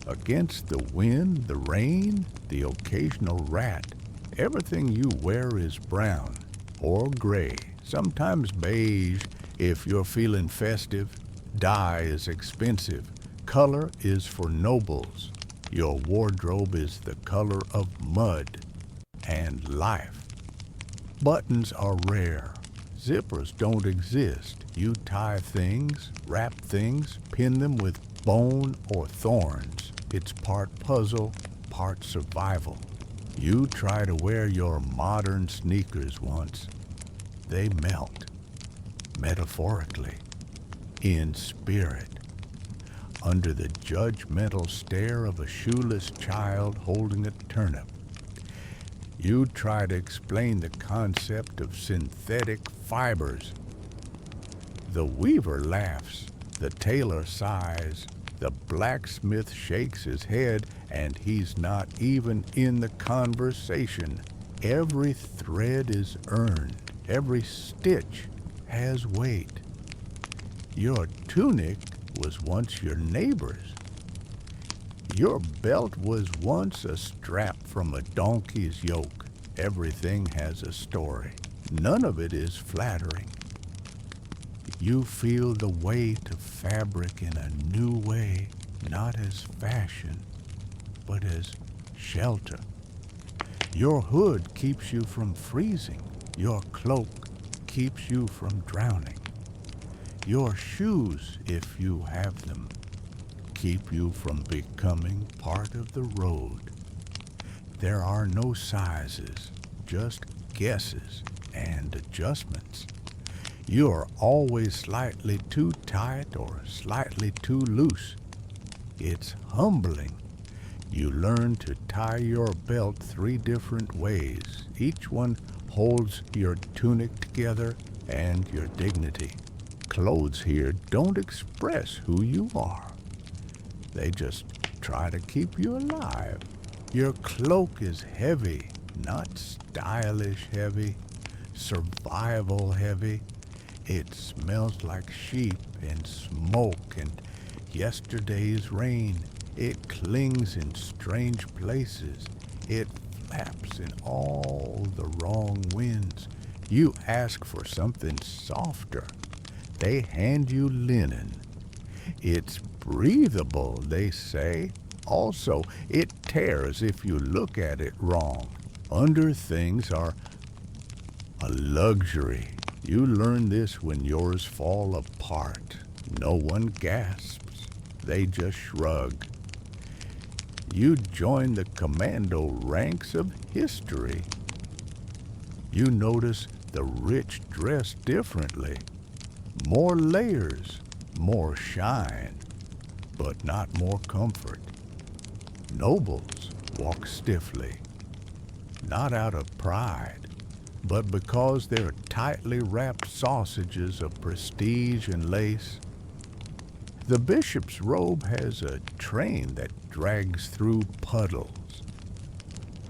Against the wind, the rain, the occasional rat, everything you wear is brown or gray, sometimes beige if you're feeling festive. Dye is expensive. Color is for nobles. Your wardrobe is the color of mud and life. Buttons are rare. Zippers don't exist. You tie things, wrap things, pin them with bone or thorns. It's part puzzle, part survival. You try to wear your modern sneakers once. They melt, metaphorically, in spirit, under the judgmental stare of a shoeless child holding a turnip. You try to explain the concept of synthetic fibers. The weaver laughs, the tailor sighs, the blacksmith shakes his head, and he's not even in the conversation. Every thread is earned, every stitch has weight. Your tunic was once your neighbor's. Your belt was once a strap from a donkey's yoke. Everything has a story. None of it is flattering. You feel the weight of fabric in a new way, not as fashion, but as shelter. Your hood keeps you from freezing. Your cloak keeps you from drowning. Your shoes, if you have them, keep you from becoming part of the road. There are no sizes, just guesses and adjustments. You are always slightly too tight or slightly too loose. It's humbling. You learn to tie your belt 3 different ways. Each one holds your tunic together and your dignity. Clothes here don't express who you are. They just try to keep you alive. Your cloak is heavy, not stylish heavy, survival heavy. It smells like sheep and smoke and yesterday's rain. It clings in strange places. It flaps in all the wrong winds. You ask for something softer. They hand you linen. It's breathable, they say. Also, it tears if you look at it wrong. Under things are a luxury. You learn this when yours fall apart. No one gasps. They just shrug. You join the commando ranks of history. You notice the rich dress differently. More layers, more shine, but not more comfort. Nobles walk stiffly, not out of pride, but because they're tightly wrapped sausages of prestige and lace. The bishop's robe has a train that drags through puddles.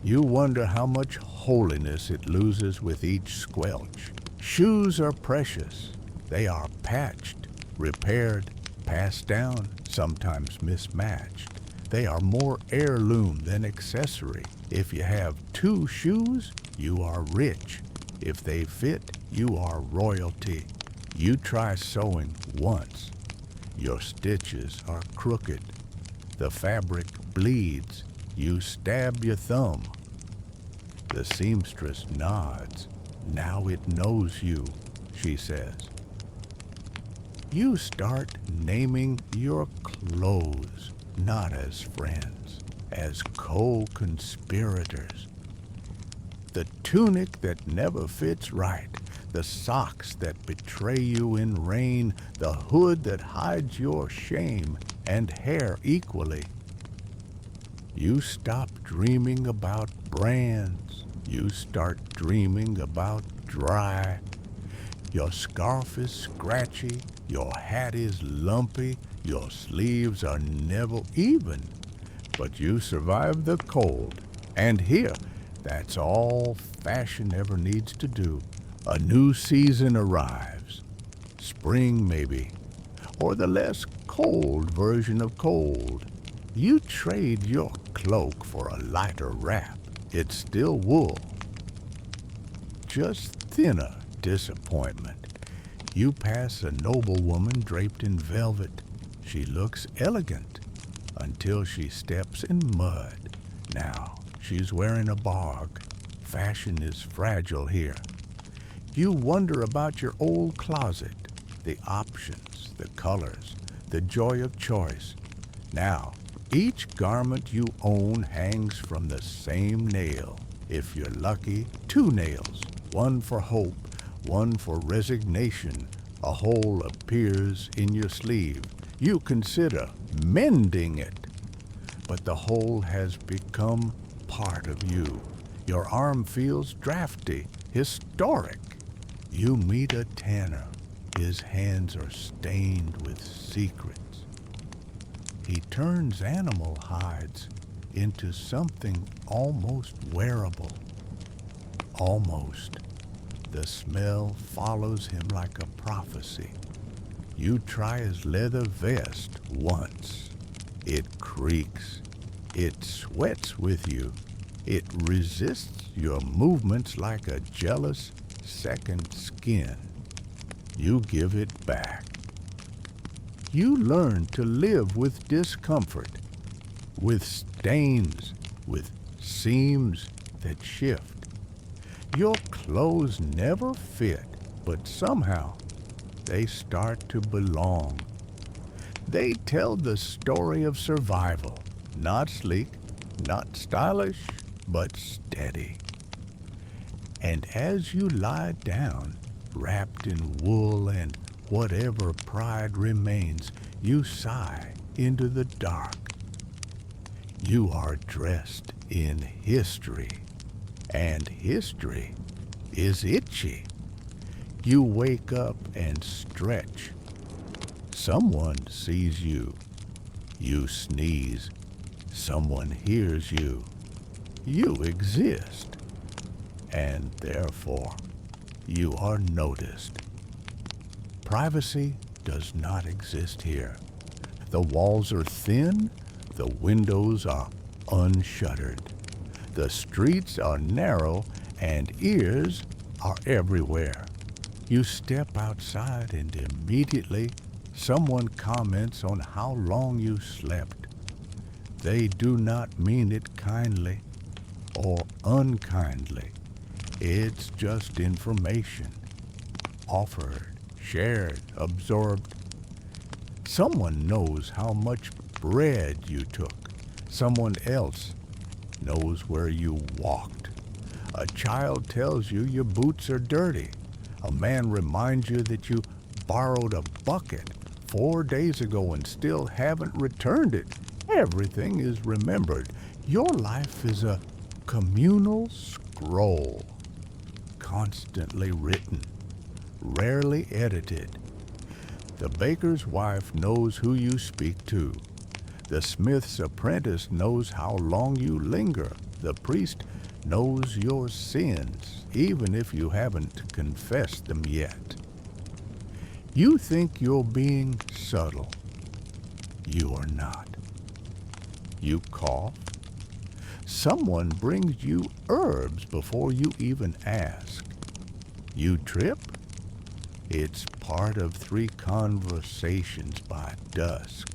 You wonder how much holiness it loses with each squelch. Shoes are precious. They are patched, repaired, passed down, sometimes mismatched. They are more heirloom than accessory. If you have 2 shoes, you are rich. If they fit, you are royalty. You try sewing once. Your stitches are crooked. The fabric bleeds. You stab your thumb. The seamstress nods. Now it knows you, she says. You start naming your clothes, not as friends, as co-conspirators. The tunic that never fits right, the socks that betray you in rain, the hood that hides your shame, and hair equally. You stop dreaming about brands. You start dreaming about dry. Your scarf is scratchy, your hat is lumpy, your sleeves are never even. But you survive the cold. And here, that's all fashion ever needs to do. A new season arrives. Spring, maybe. Or the less cold version of cold. You trade your cloak for a lighter wrap. It's still wool. Just thinner disappointment. You pass a noblewoman draped in velvet. She looks elegant until she steps in mud. Now, she's wearing a barg. Fashion is fragile here. You wonder about your old closet, the options, the colors, the joy of choice. Now, each garment you own hangs from the same nail. If you're lucky, 2 nails, one for hope, one for resignation. A hole appears in your sleeve. You consider mending it, but the hole has become part of you. Your arm feels drafty, historic. You meet a tanner. His hands are stained with secrets. He turns animal hides into something almost wearable. Almost. The smell follows him like a prophecy. You try his leather vest once. It creaks. It sweats with you. It resists your movements like a jealous second skin. You give it back. You learn to live with discomfort, with stains, with seams that shift. Your clothes never fit, but somehow they start to belong. They tell the story of survival, not sleek, not stylish, but steady. And as you lie down, wrapped in wool and whatever pride remains, you sigh into the dark. You are dressed in history, and history is itchy. You wake up and stretch. Someone sees you. You sneeze. Someone hears you. You exist, and therefore you are noticed. Privacy does not exist here. The walls are thin, the windows are unshuttered. The streets are narrow and ears are everywhere. You step outside and immediately someone comments on how long you slept. They do not mean it kindly or unkindly. It's just information. Offered, shared, absorbed. Someone knows how much bread you took. Someone else knows where you walked. A child tells you your boots are dirty. A man reminds you that you borrowed a bucket 4 days ago and still haven't returned it. Everything is remembered. Your life is a communal scroll, constantly written, rarely edited. The baker's wife knows who you speak to. The smith's apprentice knows how long you linger. The priest knows your sins, even if you haven't confessed them yet. You think you're being subtle. You are not. You cough. Someone brings you herbs before you even ask. You trip. It's part of 3 conversations by dusk.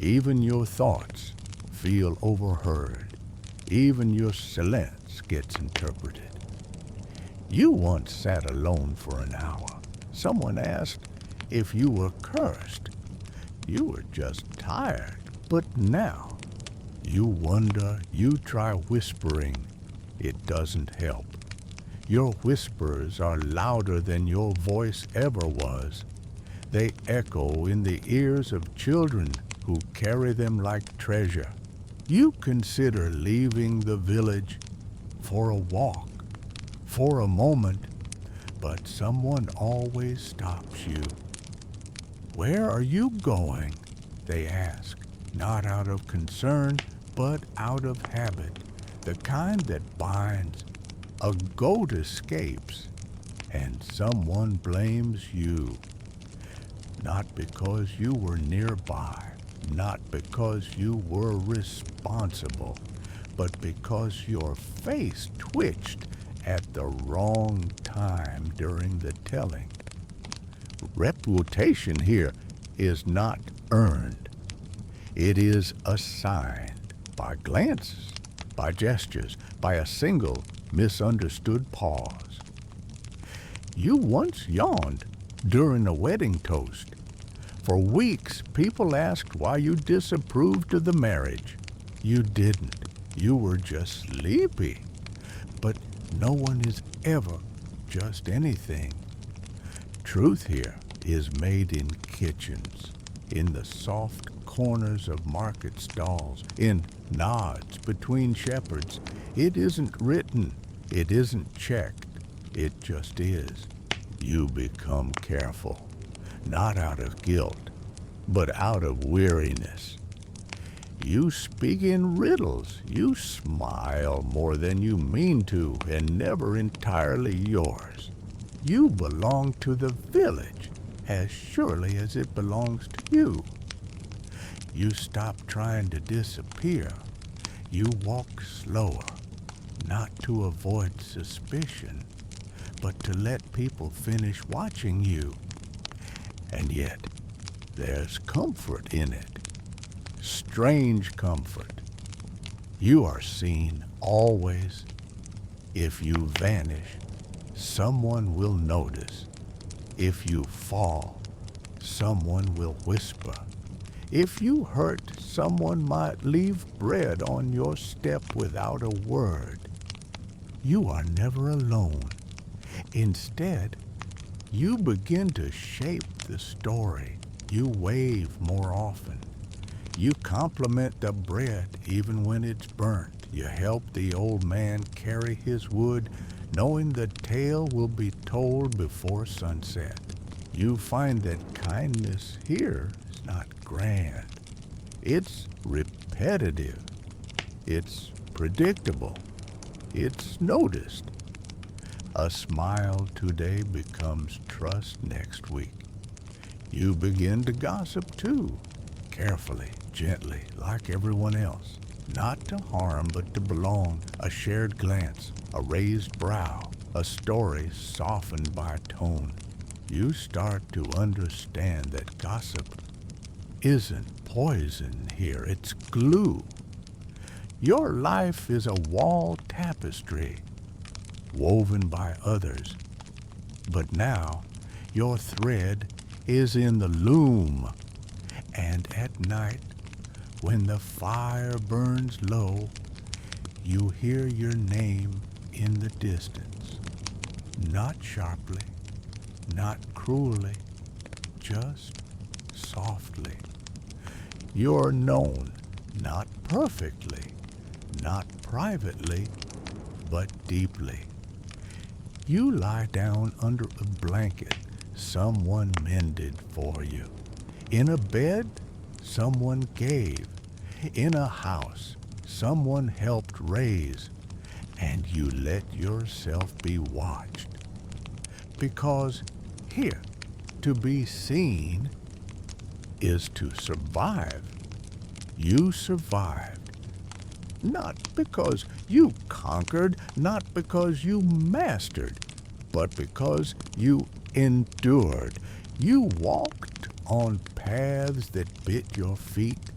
Even your thoughts feel overheard. Even your silence gets interpreted. You once sat alone for an hour. Someone asked if you were cursed. You were just tired. But now, you wonder, you try whispering. It doesn't help. Your whispers are louder than your voice ever was. They echo in the ears of children who carry them like treasure. You consider leaving the village for a walk, for a moment, but someone always stops you. Where are you going? They ask, not out of concern, but out of habit, the kind that binds. A goat escapes, and someone blames you. Not because you were nearby, not because you were responsible, but because your face twitched at the wrong time during the telling. Reputation here is not earned. It is assigned by glances, by gestures, by a single misunderstood pause. You once yawned during a wedding toast. For weeks, people asked why you disapproved of the marriage. You didn't. You were just sleepy. But no one is ever just anything. Truth here is made in kitchens, in the soft corners of market stalls, in nods between shepherds. It isn't written. It isn't checked. It just is. You become careful, not out of guilt, but out of weariness. You speak in riddles. You smile more than you mean to, and never entirely yours. You belong to the village as surely as it belongs to you. You stop trying to disappear. You walk slower, not to avoid suspicion, but to let people finish watching you. And yet, there's comfort in it. Strange comfort. You are seen always. If you vanish, someone will notice. If you fall, someone will whisper. If you hurt, someone might leave bread on your step without a word. You are never alone. Instead, you begin to shape the story. You wave more often. You compliment the bread even when it's burnt. You help the old man carry his wood, knowing the tale will be told before sunset. You find that kindness here is not grand. It's repetitive. It's predictable. It's noticed. A smile today becomes trust next week. You begin to gossip too, carefully, gently, like everyone else. Not to harm, but to belong. A shared glance, a raised brow, a story softened by tone. You start to understand that gossip isn't poison here, it's glue. Your life is a wall tapestry, woven by others. But now, your thread is in the loom. And at night, when the fire burns low, you hear your name in the distance. Not sharply, not cruelly, just softly. You're known, not perfectly, not privately, but deeply. You lie down under a blanket someone mended for you. In a bed someone gave. In a house someone helped raise. And you let yourself be watched. Because here, to be seen is to survive. You survived. Not because you conquered, not because you mastered, but because you endured. You walked on paths that bit your feet.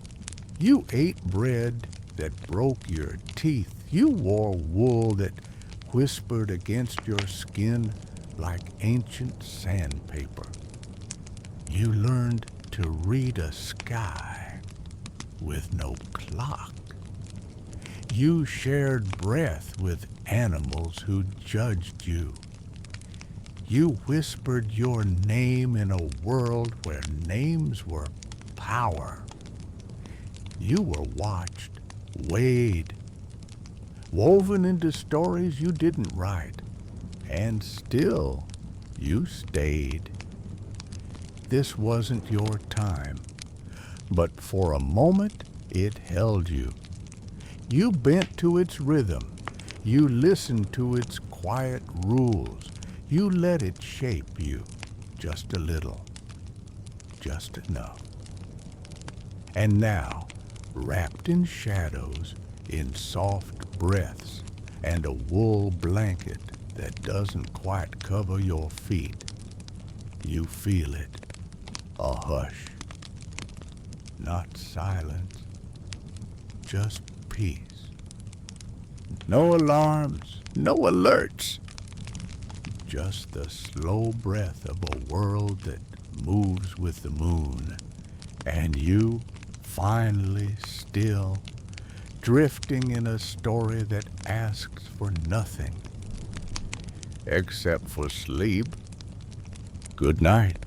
You ate bread that broke your teeth. You wore wool that whispered against your skin like ancient sandpaper. You learned to read a sky with no clock. You shared breath with animals who judged you. You whispered your name in a world where names were power. You were watched, weighed, woven into stories you didn't write, and still you stayed. This wasn't your time, but for a moment it held you. You bent to its rhythm. You listened to its quiet rules. You let it shape you just a little, just enough. And now, wrapped in shadows, in soft breaths, and a wool blanket that doesn't quite cover your feet, you feel it, a hush. Not silence, just peace. No alarms, no alerts. Just the slow breath of a world that moves with the moon. And you, finally still, drifting in a story that asks for nothing except for sleep. Good night.